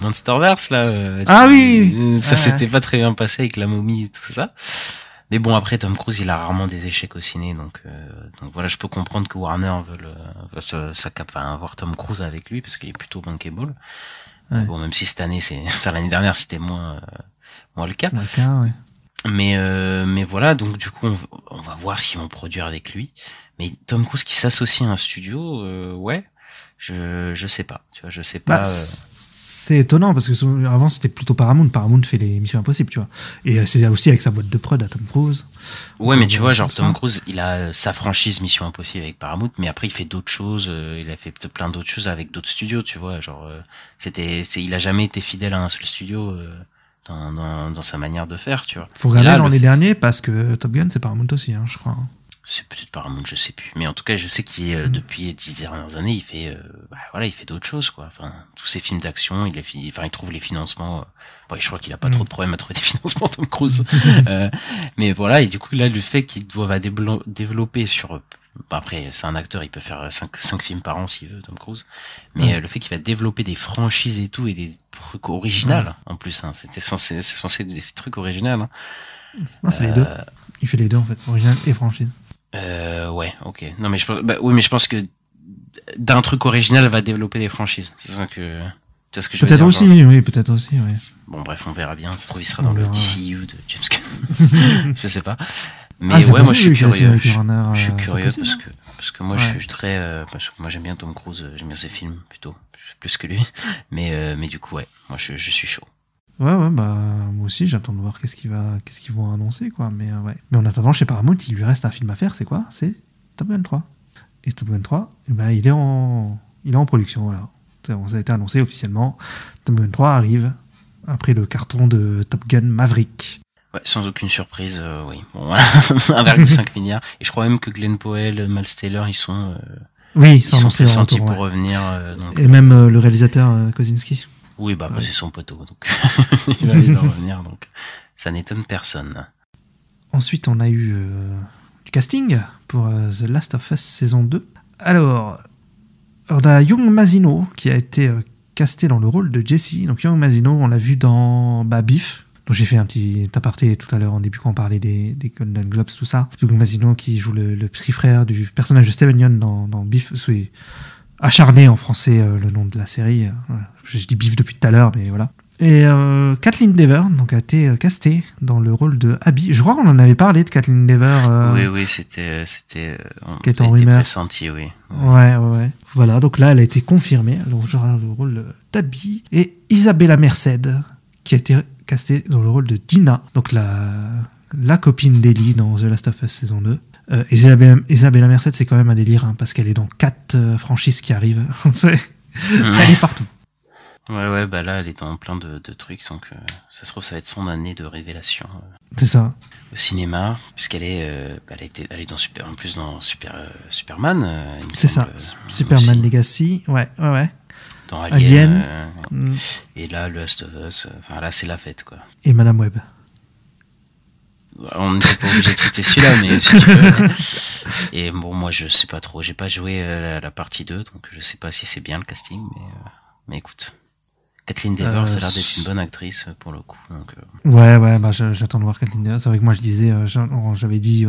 Monsterverse là. Oui. Ça s'était pas très bien passé avec la momie et tout ça. Mais bon, après Tom Cruise, il a rarement des échecs au ciné, donc voilà, je peux comprendre que Warner veut avoir Tom Cruise avec lui parce qu'il est plutôt bankable. Ouais. Bon, même si cette année, l'année dernière, c'était moins le cas. Ouais. Mais voilà, donc du coup on va voir ce qu'ils vont produire avec lui. Mais Tom Cruise qui s'associe à un studio, ouais, je sais pas, tu vois, je sais pas. c'est étonnant parce que avant c'était plutôt Paramount. Paramount fait les Missions Impossibles, tu vois. Et c'est aussi avec sa boîte de prod à Tom Cruise. Ouais, mais tu vois, genre Tom Cruise, il a sa franchise Mission Impossible avec Paramount, mais après il fait d'autres choses. Il a fait plein d'autres choses avec d'autres studios, tu vois. Genre, il a jamais été fidèle à un seul studio dans sa manière de faire, tu vois. Faut regarder dans les derniers parce que Top Gun c'est Paramount aussi, hein, je crois. C'est peut-être Paramount, je sais plus. Mais en tout cas, je sais qu'il depuis 10 dernières années, il fait, il fait d'autres choses, quoi. Enfin, tous ses films d'action, il trouve les financements. Je crois qu'il a pas trop de problèmes à trouver des financements, Tom Cruise. Mais voilà, et du coup, là, le fait qu'il doive développer sur, après, c'est un acteur, il peut faire 5 films par an s'il veut, Tom Cruise. Mais le fait qu'il va développer des franchises et tout, et des trucs originaux, en plus, hein. C'est censé être des trucs originaux, hein. Non, c'est les deux. Il fait les deux, en fait, original et franchise. Ouais, ok. Non, mais je pense que d'un truc original va développer des franchises. C'est ça que, tu vois ce que je veux dire. Peut-être aussi, oui, peut-être aussi, oui. Bon, bref, on verra bien. Ça se trouve, il sera dans le DCU de James Gunn. Je sais pas. Mais ouais, moi, je suis curieux. Je suis curieux parce que moi, je suis très, parce que moi, j'aime bien Tom Cruise, j'aime bien ses films, plutôt, plus que lui. Mais du coup, ouais, moi, je suis chaud. Ouais, bah, moi aussi, j'attends de voir qu'est-ce qu'ils vont annoncer, quoi. Mais ouais. Mais en attendant, chez Paramount, il lui reste un film à faire, c'est quoi? C'est Top Gun 3. Et Top Gun 3, il est en production, voilà. Ça a été annoncé officiellement. Top Gun 3 arrive après le carton de Top Gun Maverick. Ouais, sans aucune surprise, oui. Bon, voilà. 1,5 milliard. Et je crois même que Glenn Powell, Miles Taylor, ils sont pressentis pour revenir. Donc, et même le réalisateur Kosinski. Oui, bah après c'est son poteau, donc il va revenir, donc ça n'étonne personne. Ensuite, on a eu du casting pour The Last of Us saison 2. Alors, on a Young Mazino qui a été casté dans le rôle de Jesse. Donc Young Mazino, on l'a vu dans Biff. Donc j'ai fait un petit aparté tout à l'heure en début quand on parlait des Golden Globes, tout ça. Young Mazino qui joue le petit frère du personnage de Steven Yeun dans Biff. C'est Acharné en français, le nom de la série. Voilà. Je dis Biff depuis tout à l'heure, mais voilà. Et Kathleen Dever donc, a été castée dans le rôle de Abby. Je crois qu'on en avait parlé de Kathleen Dever. Oui, c'était qui était en rumeur. Pressenti, oui. Ouais. Voilà, donc là, elle a été confirmée. Alors, j'aurai le rôle d'Abby. Et Isabella Merced, qui a été castée dans le rôle de Dina, donc la copine d'Ellie dans The Last of Us saison 2. Isabella Merced, c'est quand même un délire, hein, parce qu'elle est dans 4 franchises qui arrivent. Elle est partout. Ouais, bah là, elle est dans plein de trucs, donc ça se trouve, ça va être son année de révélation. C'est ça. Au cinéma, puisqu'elle est, elle est dans Superman. C'est ça. Superman aussi. Legacy, ouais. Dans Alien. Et là, le Last of Us, enfin là, c'est la fête, quoi. Et Madame Web. On n'était pas obligé de citer celui-là, mais et bon, moi je sais pas trop, j'ai pas joué la partie 2, donc je sais pas si c'est bien le casting, mais écoute, Kathleen Dever, ça a l'air d'être une bonne actrice pour le coup, donc ouais, bah j'attends de voir Kathleen Dever. C'est vrai que moi je disais, j'avais dit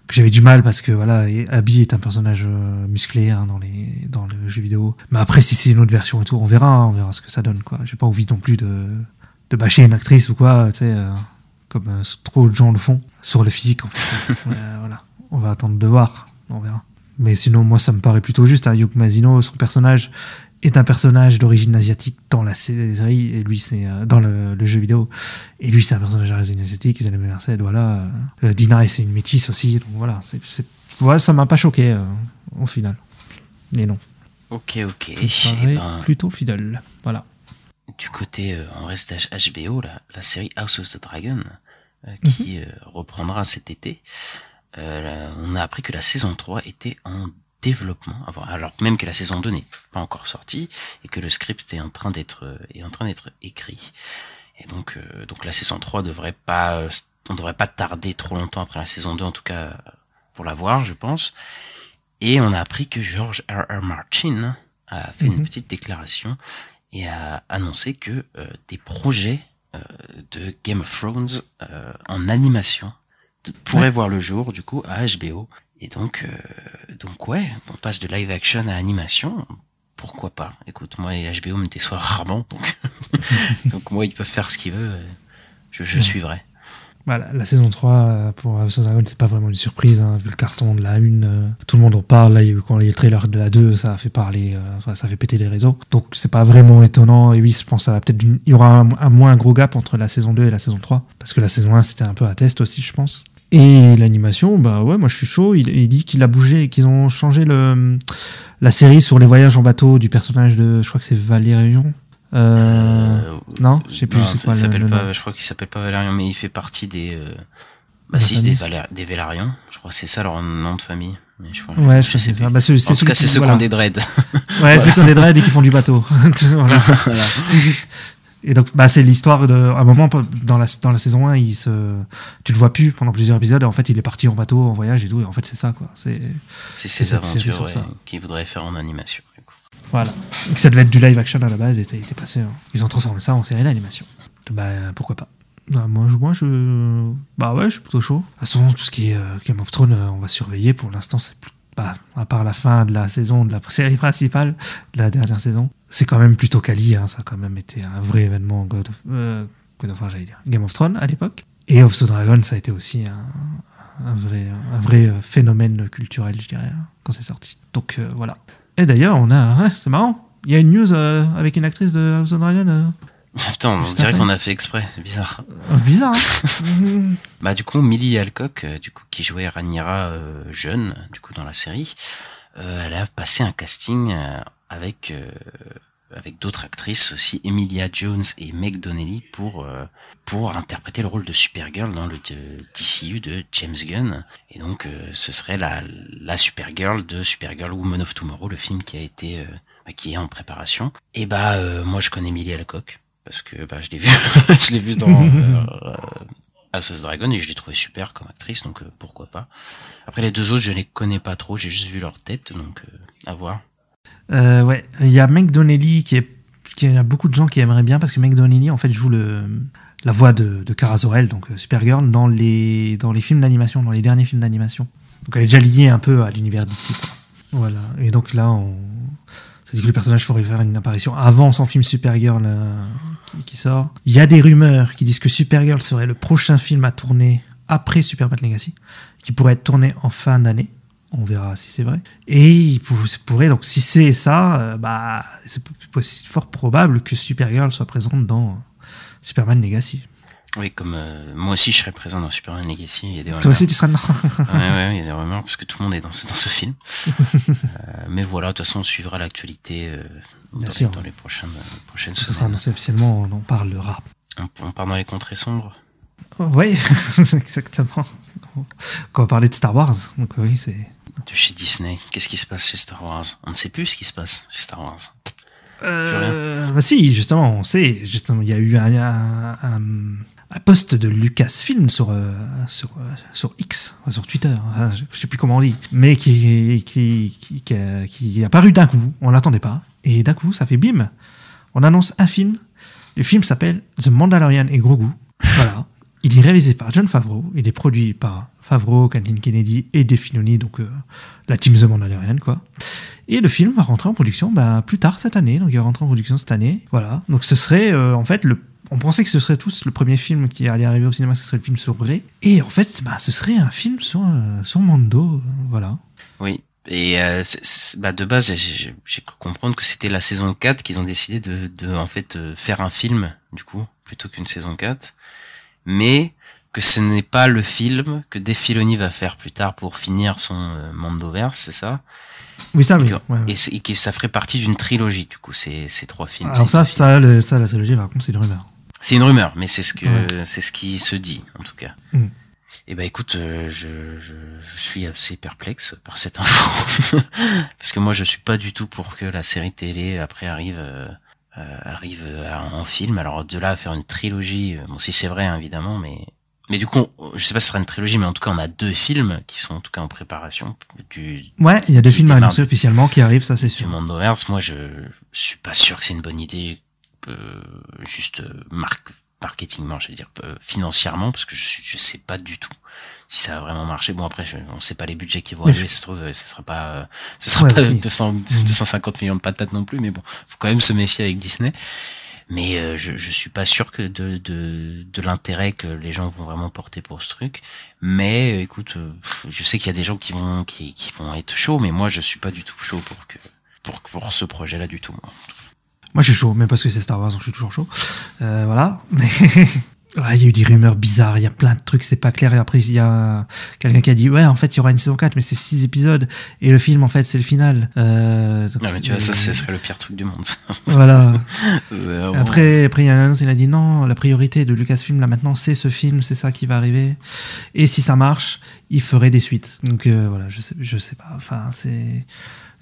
que j'avais du mal parce que voilà, Abby est un personnage musclé, hein, dans le jeu vidéo, mais après si c'est une autre version et tout, on verra ce que ça donne, quoi. J'ai pas envie non plus de bâcher une actrice ou quoi, tu sais. Comme trop de gens le font, sur le physique en fait. Voilà. On va attendre de voir, on verra. Mais sinon, moi ça me paraît plutôt juste. Hein. Young Mazino, son personnage est un personnage d'origine asiatique dans la série, et lui c'est dans le jeu vidéo. Et lui c'est un personnage d'origine asiatique, Isabelle Merced, voilà. Dina, c'est une métisse aussi, donc voilà. Voilà, ça m'a pas choqué au final. Mais non. Ok. Plutôt fidèle, voilà. Du côté, on reste HBO, la série House of the Dragon, qui reprendra cet été. On a appris que la saison 3 était en développement, alors même que la saison 2 n'est pas encore sortie, et que le script est en train d'être écrit. Et donc la saison 3 on devrait pas tarder trop longtemps après la saison 2, en tout cas, pour la voir, je pense. Et on a appris que George R.R. Martin a fait une petite déclaration et a annoncé que des projets de Game of Thrones en animation pourraient voir le jour, du coup, à HBO. Et donc ouais, on passe de live action à animation. Pourquoi pas? Écoute, moi, HBO me déçoit rarement, donc moi, ils peuvent faire ce qu'ils veulent. Je suivrai. Voilà, la saison 3 pour House of Dragon, c'est pas vraiment une surprise, hein, vu le carton de la 1, tout le monde en parle. Là, quand il y a eu le trailer de la 2, ça a fait parler, ça a fait péter les réseaux. Donc c'est pas vraiment étonnant. Et oui, je pense que ça va peut-être il y aura un moins gros gap entre la saison 2 et la saison 3, parce que la saison 1 c'était un peu un test aussi, je pense. Et l'animation, bah ouais, moi je suis chaud. Il dit qu'il a bougé, qu'ils ont changé la série sur les voyages en bateau du personnage de, je crois que c'est Valérian. Non, je sais plus. Non, c'est quoi s'appelle le pas, nom. je crois qu'il s'appelle pas Valérian, mais il fait partie des. La Si, famille. des Vélarians. Je crois que c'est ça leur nom de famille. Mais je crois, Ouais, je crois que sais c'est ça. plus. Bah, c'est En tout cas, celui c'est qui- ceux qui voilà. ont des dreads. Ouais, c'est qu'on des dreads et qui font du bateau. Voilà. Et donc, bah, c'est l'histoire de. À un moment, dans la saison 1, tu le vois plus pendant plusieurs épisodes. Et en fait, il est parti en bateau, en voyage et tout. Et en fait, c'est ça, quoi. C'est C'est C'est ces cette série aventures sur ça. qu'ils voudraient faire en animation. Du coup. Voilà. Et que ça devait être du live action à la base. Et ça a été passé. Ils ont transformé ça en série d'animation. Bah, pourquoi pas. Bah, moi, bah ouais, je suis plutôt chaud. De toute façon, tout ce qui est Game of Thrones, on va surveiller. Pour l'instant, c'est plus. Bah, à part la fin de la saison, de la série principale, de la dernière saison, c'est quand même plutôt quali. Hein, ça a quand même été un vrai événement God of War, j'allais dire. Game of Thrones à l'époque. Et House of Dragon, ça a été aussi un vrai phénomène culturel, je dirais, quand c'est sorti. Donc voilà. Et d'ailleurs, c'est marrant. Il y a une news avec une actrice de House of Dragon. Putain, on Juste dirait après. qu'on a fait exprès. C'est bizarre. Bizarre, hein. Bah du coup, Millie Alcock, du coup qui jouait Rhaenyra jeune, du coup dans la série, elle a passé un casting avec d'autres actrices aussi, Emilia Jones et Meg Donnelly pour interpréter le rôle de Supergirl dans le DCU de James Gunn. Et donc ce serait la Supergirl de Supergirl Woman of Tomorrow, le film qui a été qui est en préparation. Et moi je connais Millie Alcock parce que je l'ai vu je l'ai vu dans House of Dragon et je l'ai trouvé super comme actrice, donc pourquoi pas. Après les deux autres je les connais pas trop, j'ai juste vu leur tête, donc à voir. Ouais, il y a Meg Donnelly il y a beaucoup de gens qui aimeraient bien parce que Meg Donnelly en fait joue la voix de Kara Zor-El, donc Supergirl, dans les films d'animation, dans les derniers films d'animation. Donc elle est déjà liée un peu à l'univers d'ici. Voilà. Et donc là, ça dit que le personnage ferait faire une apparition avant son film Supergirl qui sort. Il y a des rumeurs qui disent que Supergirl serait le prochain film à tourner après Superman Legacy, qui pourrait être tourné en fin d'année. On verra si c'est vrai. Et il pourrait, donc si c'est ça, c'est fort probable que Supergirl soit présente dans Superman Legacy. Oui, comme moi aussi je serais présent dans Superman Legacy. Il y a des rumeurs. Toi aussi tu seras dedans. Ouais, il y a des rumeurs parce que tout le monde est dans ce film. Mais voilà, de toute façon on suivra l'actualité dans les prochaines Ce sera semaines. annoncé officiellement, on en parlera. On part dans les contrées sombres. Oui, exactement. Quand on va parler de Star Wars, donc oui, c'est... De chez Disney. Qu'est-ce qui se passe chez Star Wars? On ne sait plus ce qui se passe chez Star Wars. Si, justement, on sait. Justement, il y a eu un post de Lucasfilm sur X, sur Twitter, je sais plus comment on dit, mais qui est apparu d'un coup, on l'attendait pas, et d'un coup, ça fait bim. On annonce un film. Le film s'appelle The Mandalorian et Grogu. Voilà. Il est réalisé par Jon Favreau. Il est produit par Favreau, Kathleen Kennedy et Dave Filoni, donc la team The Mandalorian, quoi. Et le film va rentrer en production plus tard cette année. Donc il va rentrer en production cette année. Voilà. Donc ce serait en fait on pensait que ce serait tous le premier film qui allait arriver au cinéma, ce serait le film sur Rey. Et en fait, ce serait un film sur Mando. Voilà. Oui. Et de base, j'ai cru comprendre que c'était la saison 4 qu'ils ont décidé de en fait faire un film du coup plutôt qu'une saison 4. Mais que ce n'est pas le film que Dave Filoni va faire plus tard pour finir son Mandoverse, c'est ça? Oui, ça, oui. Et que ça ferait partie d'une trilogie, du coup, ces trois films. Alors la trilogie, par contre, c'est une rumeur. C'est une rumeur, mais c'est ce qui se dit, en tout cas. Mm. Et écoute, je suis assez perplexe par cette info. Parce que moi, je suis pas du tout pour que la série télé, après, arrive en film. Alors, de là à faire une trilogie, bon, si c'est vrai, hein, évidemment, mais du coup, je sais pas si ce sera une trilogie, mais en tout cas, on a 2 films qui sont en tout cas en préparation. Ouais, il y a 2 films annoncés officiellement qui arrivent, ça c'est sûr. Du Mandoverse, moi, je suis pas sûr que c'est une bonne idée, juste marketingement, je veux dire, financièrement, parce que je sais pas du tout si ça va vraiment marcher. Bon, après, on sait pas les budgets qui vont arriver, ça se trouve, ce sera pas 250 millions de patates non plus, mais bon, faut quand même se méfier avec Disney. Mais je suis pas sûr que de l'intérêt que les gens vont vraiment porter pour ce truc. Mais écoute, je sais qu'il y a des gens qui vont être chauds, mais moi je suis pas du tout chaud pour ce projet-là du tout. Moi je suis chaud, même parce que c'est Star Wars, donc je suis toujours chaud. Voilà. Mais ouais, il y a eu des rumeurs bizarres, il y a plein de trucs, c'est pas clair. Et après, il y a quelqu'un qui a dit, ouais, en fait, il y aura une saison 4, mais c'est 6 épisodes. Et le film, en fait, c'est le final. Non, mais tu vois, ça serait le pire truc du monde. Voilà. Vraiment... Après, il y a un annonce, il a dit, non, la priorité de Lucasfilm, là, maintenant, c'est ce film, c'est ça qui va arriver. Et si ça marche, il ferait des suites. Donc, voilà, je sais pas. Enfin, c'est...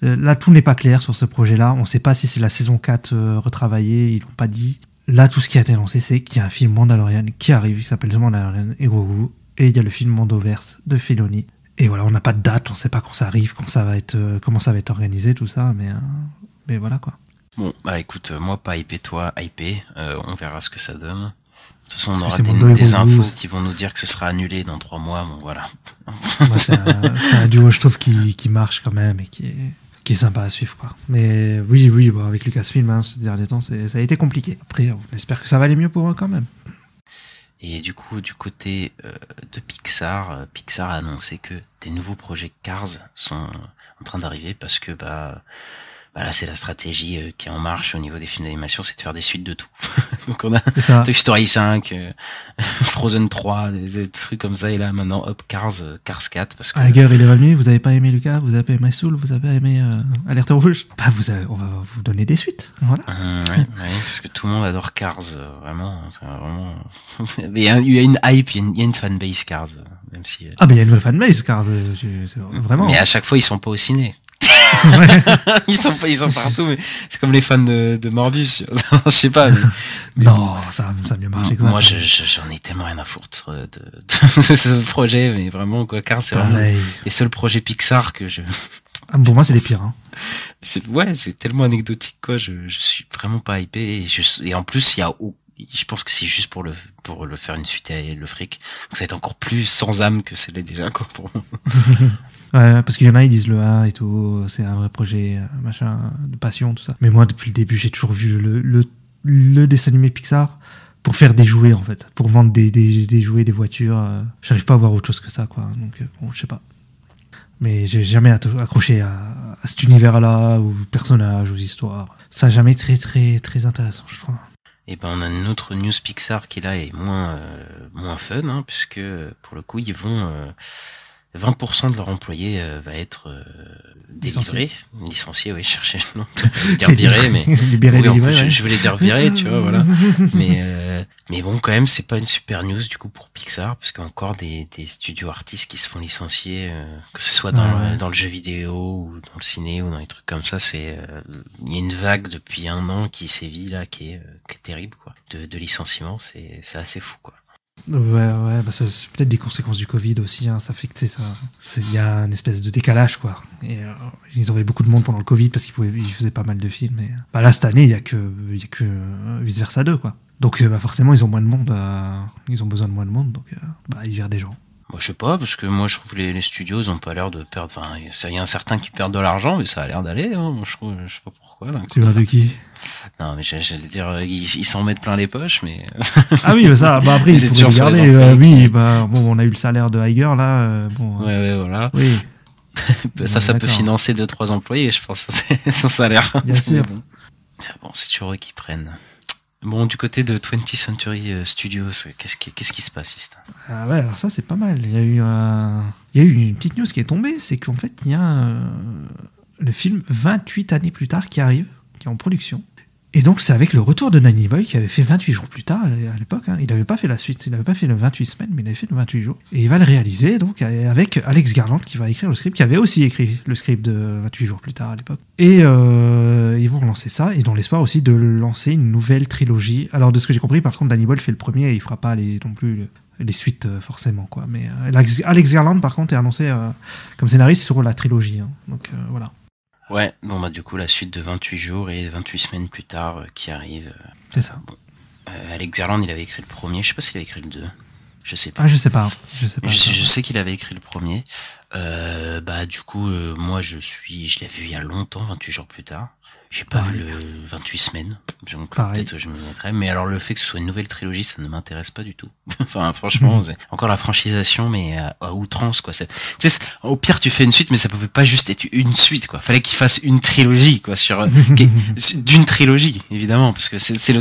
Là, tout n'est pas clair sur ce projet-là. On sait pas si c'est la saison 4 retravaillée, ils l'ont pas dit. Là, tout ce qui a été annoncé, c'est qu'il y a un film Mandalorian qui arrive, qui s'appelle The Mandalorian et Grogu, et il y a le film Mandoverse de Filoni. Et voilà, on n'a pas de date, on sait pas quand ça arrive, quand ça va être, comment ça va être organisé, tout ça, mais voilà quoi. Bon, bah écoute, moi pas hypé, toi hypé, on verra ce que ça donne. De toute façon, on aura des infos qui vont nous dire que ce sera annulé dans 3 mois, bon voilà. Moi, c'est un duo, je trouve, qui marche quand même et qui est sympa à suivre, quoi. Mais oui, bon, avec Lucasfilm, hein, ces derniers temps, ça a été compliqué. Après, on espère que ça va aller mieux pour eux quand même. Et du coup, du côté de Pixar, Pixar a annoncé que des nouveaux projets Cars sont en train d'arriver parce que là, c'est la stratégie qui est en marche au niveau des films d'animation, c'est de faire des suites de tout. Donc on a Toy Story 5, Frozen 3, des trucs comme ça, et là maintenant, hop, Cars 4, parce que... Iger, il est revenu, vous avez pas aimé Lucas, vous avez pas aimé Soul, vous avez aimé Alerte Rouge, on va vous donner des suites, voilà. Ouais, parce que tout le monde adore Cars, vraiment, c'est vraiment... Mais il y a une hype, il y a une fanbase Cars, même si... Ah, mais il y a une vraie fanbase Cars, vraiment. Mais à chaque fois, ils sont pas au ciné. Ouais. ils sont partout, mais c'est comme les fans de Morbius. Je sais pas. Mais non, ça a mieux marché que ça. Moi, j'en ai tellement rien à foutre de ce projet, mais vraiment, quoi, car c'est vraiment les seuls projets Pixar que je... Ah, pour moi, c'est les pires, hein. C'est tellement anecdotique, quoi, je suis vraiment pas hypé, et en plus, je pense que c'est juste pour le faire une suite et le fric. Donc ça va être encore plus sans âme que c'est déjà, quoi, pour moi. Ouais, parce qu'il y en a, ils disent le 1 et tout, c'est un vrai projet, machin, de passion, tout ça. Mais moi, depuis le début, j'ai toujours vu le dessin animé Pixar pour faire des jouets, en fait. Pour vendre des jouets, des voitures. J'arrive pas à voir autre chose que ça, quoi. Donc, bon, je sais pas. Mais j'ai jamais accroché à cet univers-là, aux personnages, aux histoires. Ça n'a jamais été très, très intéressant, je crois. Et ben, on a une autre news Pixar qui, là, est moins fun, hein, puisque, pour le coup, ils vont... 20% de leurs employés va être délivré, licencié, oui, chercher le nom. Je voulais dire viré, mais libéré, oui, en délivré, plus, ouais. je voulais dire viré, tu vois, voilà. Mais bon, quand même, c'est pas une super news du coup pour Pixar, parce qu'il y a encore des studios artistes qui se font licencier, que ce soit dans le jeu vidéo ou dans le ciné ou dans les trucs comme ça. C'est il y a une vague depuis 1 an qui sévit là, qui est terrible, quoi. De licenciements, c'est assez fou, quoi. Ouais, bah c'est peut-être des conséquences du Covid aussi, hein. Ça fait que il y a une espèce de décalage, quoi. Et ils avaient beaucoup de monde pendant le Covid parce qu'ils faisaient pas mal de films. Et là, cette année, il y a que Vice Versa 2, quoi. Donc, forcément, ils ont moins de monde, ils ont besoin de moins de monde, donc ils virent des gens. Moi, je sais pas, parce que moi, je trouve les studios, ils ont pas l'air de perdre. Enfin, il y a certains qui perdent de l'argent, mais ça a l'air d'aller, hein. Moi, je sais pas pourquoi, là. Tu vois de qui? Non, mais j'allais dire, ils s'en mettent plein les poches, mais... Ah oui, mais ça, après, ils pourraient regarder, oui, bon, on a eu le salaire de Iger, là, bon... Ouais, voilà. Oui. ça peut financer 2-3 employés, je pense, c'est son salaire. Bien sûr. Bon, c'est toujours eux qui prennent. Bon, du côté de 20th Century Studios, qu'est-ce qui se passe ici? Ah ouais, alors ça, c'est pas mal. Il y a eu une petite news qui est tombée, c'est qu'en fait, il y a le film 28 années plus tard qui arrive, qui est en production. Et donc, c'est avec le retour de Danny Boyle qui avait fait 28 jours plus tard à l'époque. Hein. Il n'avait pas fait la suite, il n'avait pas fait le 28 semaines, mais il avait fait le 28 jours. Et il va le réaliser donc avec Alex Garland qui va écrire le script, qui avait aussi écrit le script de 28 jours plus tard à l'époque. Et ils vont relancer ça, et dans l'espoir aussi de lancer une nouvelle trilogie. Alors, de ce que j'ai compris, par contre, Danny Boyle fait le premier et il fera pas non plus les suites forcément, quoi. Mais Alex Garland, par contre, est annoncé comme scénariste sur la trilogie. Hein. Donc, voilà. Ouais, bon du coup la suite de 28 jours et 28 semaines plus tard qui arrive. C'est ça. Bon. Alex Garland, il avait écrit le premier, je sais pas s'il avait écrit le 2. Je sais pas. Ah, je sais pas. Je sais qu'il avait écrit le premier. Du coup, moi je l'ai vu il y a longtemps, 28 jours plus tard. J'ai pas vu le 28 semaines, donc peut-être je me mettrai. Mais alors le fait que ce soit une nouvelle trilogie, ça ne m'intéresse pas du tout. Enfin, franchement, c'est encore la franchisation, mais à outrance, quoi. Au pire, tu fais une suite, mais ça pouvait pas juste être une suite, quoi. Fallait qu'il fasse une trilogie, quoi, d'une trilogie, évidemment, parce que c'est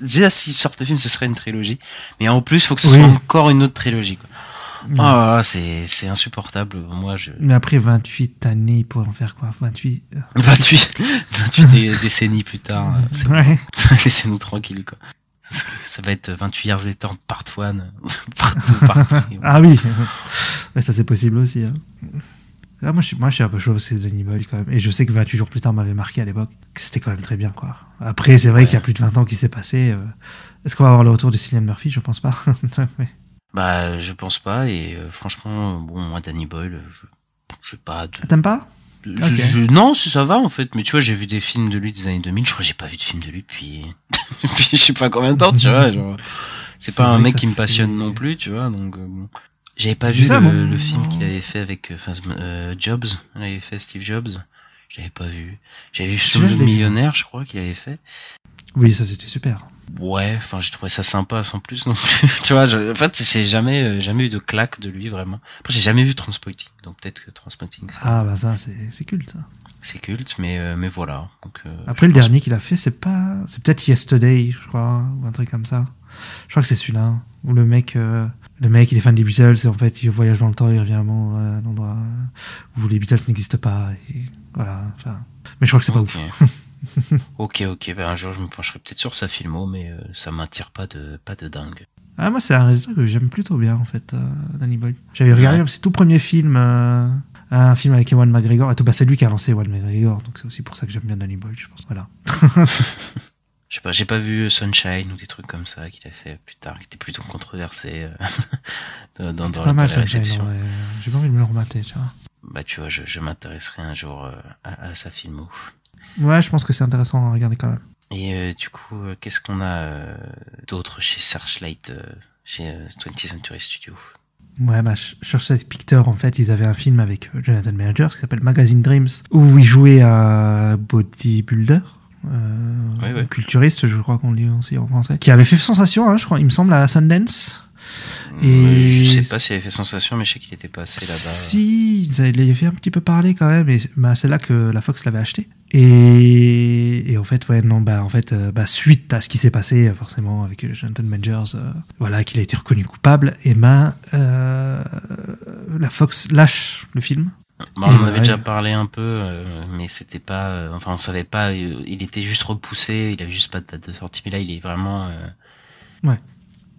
déjà s'ils sortent le film, ce serait une trilogie, mais en plus, faut que ce soit encore une autre trilogie, quoi. Oh, c'est insupportable. Mais après 28 années, ils pourraient en faire quoi? 28 décennies plus tard. Laissez-nous tranquilles, quoi. Ça va être 28 Years Later part 1. partout. Ah oui. Ouais, ça c'est possible aussi. Hein. Ah, moi je suis un peu chaud aussi de Danny Boyle quand même. Et je sais que 28 jours plus tard m'avait marqué à l'époque. Que c'était quand même très bien, quoi. Après, c'est vrai qu'il y a plus de 20 ans qui s'est passé. Est-ce qu'on va avoir le retour de Cillian Murphy? Je pense pas. Bah, je pense pas, et franchement, bon, moi, Danny Boyle, je sais pas. T'aimes pas? Non, ça va, en fait, mais tu vois, j'ai vu des films de lui des années 2000, je crois que j'ai pas vu de film de lui depuis je sais pas combien de temps, tu vois, genre, c'est pas un mec qui me passionne non plus, tu vois, donc, bon. J'avais pas vu le film qu'il avait fait avec, Jobs, il avait fait Steve Jobs, j'avais pas vu. J'avais vu Slumdog Millionnaire, je crois qu'il avait fait. Oui, ça c'était super. Ouais, enfin j'ai trouvé ça sympa sans plus non plus. Tu vois, en fait, c'est jamais eu de claque de lui vraiment. Après, j'ai jamais vu Transpotting, donc peut-être que Transpotting. Ah bah ça c'est culte ça. C'est culte, mais voilà. Donc, après le dernier qu'il a fait, c'est peut-être Yesterday, je crois, ou un truc comme ça. Je crois que c'est celui-là où le mec il est fan des Beatles et en fait il voyage dans le temps, il revient à un endroit où les Beatles n'existent pas et voilà. Enfin, mais je crois que c'est pas ouf. Ok, ben un jour je me pencherai peut-être sur sa filmo, mais ça m'attire pas de dingue. Ah, moi c'est un réalisateur que j'aime plutôt bien en fait, Danny Boyle. J'avais regardé ses tout premiers films, un film avec Ewan McGregor, et tout, bah c'est lui qui a lancé Ewan McGregor, donc c'est aussi pour ça que j'aime bien Danny Boyle, je pense. Voilà. Je sais pas, j'ai pas vu Sunshine ou des trucs comme ça qu'il a fait plus tard, qui était plutôt controversé dans pas mal, la réception. Ouais. J'ai pas envie de me le remater, tu vois. Bah tu vois, je m'intéresserai un jour à sa filmo. Ouais, je pense que c'est intéressant à regarder quand même. Et du coup, qu'est-ce qu'on a d'autre chez Searchlight, chez 20th Century Studios? Ouais, bah, Searchlight Pictures, en fait, ils avaient un film avec Jonathan Majors qui s'appelle Magazine Dreams, où il jouait un bodybuilder, culturiste, je crois qu'on dit aussi en français, qui avait fait sensation, hein, je crois, il me semble, à Sundance. Et je sais pas s'il avait fait sensation, mais je sais qu'il était passé là-bas. Si, il avait fait un petit peu parler quand même, et bah, c'est là que la Fox l'avait acheté. Et en fait, suite à ce qui s'est passé, forcément, avec Jonathan Majors, voilà, qu'il a été reconnu coupable, et la Fox lâche le film. Bah, on en avait déjà parlé un peu, mais c'était pas, on savait pas, il était juste repoussé, il avait juste pas de date de sortie, mais là, il est vraiment, ouais,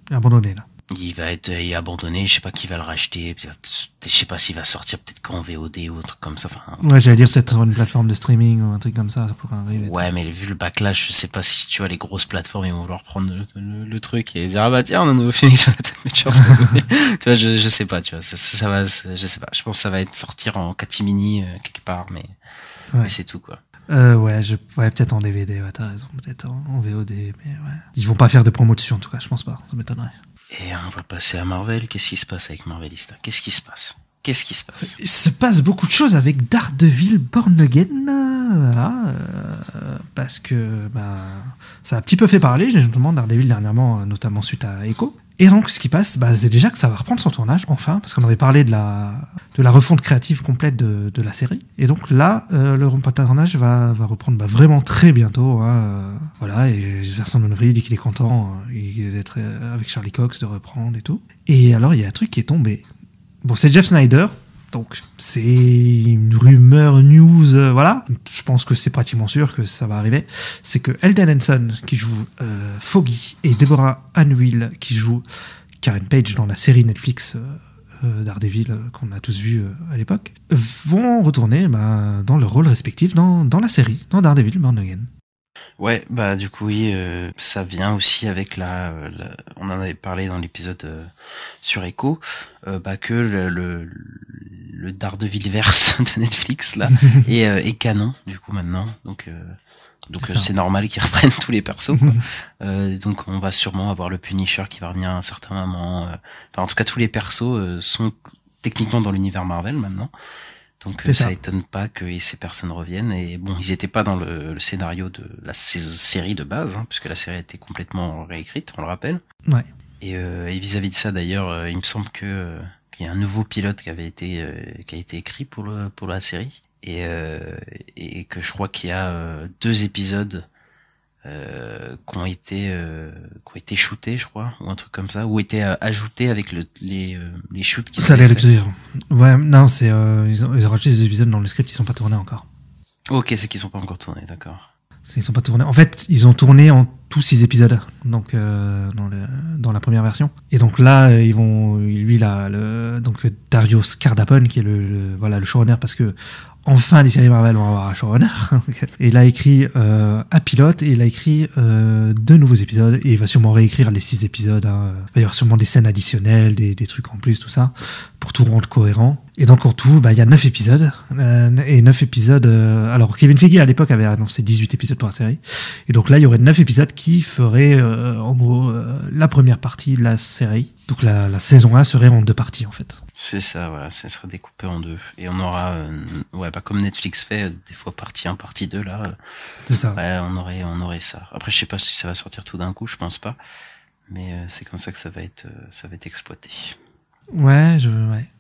abandonné, là. Il va être abandonné, je sais pas qui va le racheter, je sais pas s'il va sortir peut-être qu'en VOD ou un truc comme ça. Enfin, ouais, j'allais dire peut-être sur une plateforme de streaming ou un truc comme ça pourrait arriver. Ouais, mais vu le backlash, je sais pas si tu vois les grosses plateformes ils vont vouloir prendre le truc et dire ah bah tiens on a un nouveau film sur la tête, tu vois, je sais pas, tu vois, ça va, je sais pas, je pense que ça va être sortir en catimini quelque part, mais c'est tout quoi. Ouais, peut-être en DVD, ouais, t'as raison, peut-être en VOD, mais ouais. Ils vont pas faire de promo dessus en tout cas, je pense pas, ça m'étonnerait. Et on va passer à Marvel. Qu'est-ce qui se passe avec Marvelista? Qu'est-ce qui se passe? Il se passe beaucoup de choses avec Daredevil Born Again, voilà, parce que ça a un petit peu fait parler, justement, Daredevil dernièrement, notamment suite à Echo. Et donc, ce qui passe, c'est déjà que ça va reprendre son tournage, enfin, parce qu'on avait parlé de la refonte créative complète de la série. Et donc là, le tournage va reprendre vraiment très bientôt. Hein, voilà, et Vincent D'Onofrio dit qu'il est content d'être avec Charlie Cox, de reprendre et tout. Et alors, il y a un truc qui est tombé. Bon, c'est Jeff Snyder, donc c'est une rumeur, news, voilà. Je pense que c'est pratiquement sûr que ça va arriver. C'est que Eldon Henson, qui joue Foggy, et Deborah Ann Will, qui joue Karen Page dans la série Netflix Daredevil qu'on a tous vu à l'époque, vont retourner dans leur rôle respectif dans la série, dans Daredevil Born Again. Ouais, du coup oui, ça vient aussi avec on en avait parlé dans l'épisode sur Echo, que le Daredevilverse de Netflix là est canon du coup maintenant, donc c'est normal qu'ils reprennent tous les persos quoi. Donc on va sûrement avoir le Punisher qui va revenir à un certain moment, en tout cas tous les persos sont techniquement dans l'univers Marvel maintenant. Donc C'est ça ça. étonne pas que ces personnes reviennent. Et bon, ils étaient pas dans le scénario de la série de base, hein, puisque la série a été complètement réécrite, on le rappelle. Ouais. Et vis-à-vis de ça, d'ailleurs, il me semble que qu'il y a un nouveau pilote qui a été écrit pour la série, et que je crois qu'il y a 2 épisodes qui ont été shootés, je crois, ou un truc comme ça, ou été ajoutés avec les shoots qu'ils Ça avaient allait fait. le dire. Ouais, non, c'est ils ont rajouté des épisodes dans le script, ils sont pas tournés encore. Ok, c'est qu'ils sont pas encore tournés, d'accord. Ils sont pas tournés. En fait, ils ont tourné en tous 6 épisodes, donc dans la première version. Et donc là, ils vont, lui là, donc Dario Scardapone, qui est le showrunner, parce que enfin les séries Marvel vont avoir un showrunner. Et il a écrit un pilote, et il a écrit 2 nouveaux épisodes, et il va sûrement réécrire les 6 épisodes. Hein. Il va y avoir sûrement des scènes additionnelles, des trucs en plus, tout ça, pour tout rendre cohérent. Et donc en tout, il y a 9 épisodes. Et 9 épisodes... alors Kevin Feige à l'époque avait annoncé 18 épisodes pour la série. Et donc là, il y aurait 9 épisodes qui feraient en gros la première partie de la série. Donc la saison 1 serait en 2 parties en fait. C'est ça, voilà, ça sera découpé en 2. Et on aura, comme Netflix fait, des fois partie 1, partie 2, là. C'est ça. Ouais, on aurait ça. Après, je sais pas si ça va sortir tout d'un coup, je pense pas. Mais c'est comme ça que ça va être exploité. Ouais.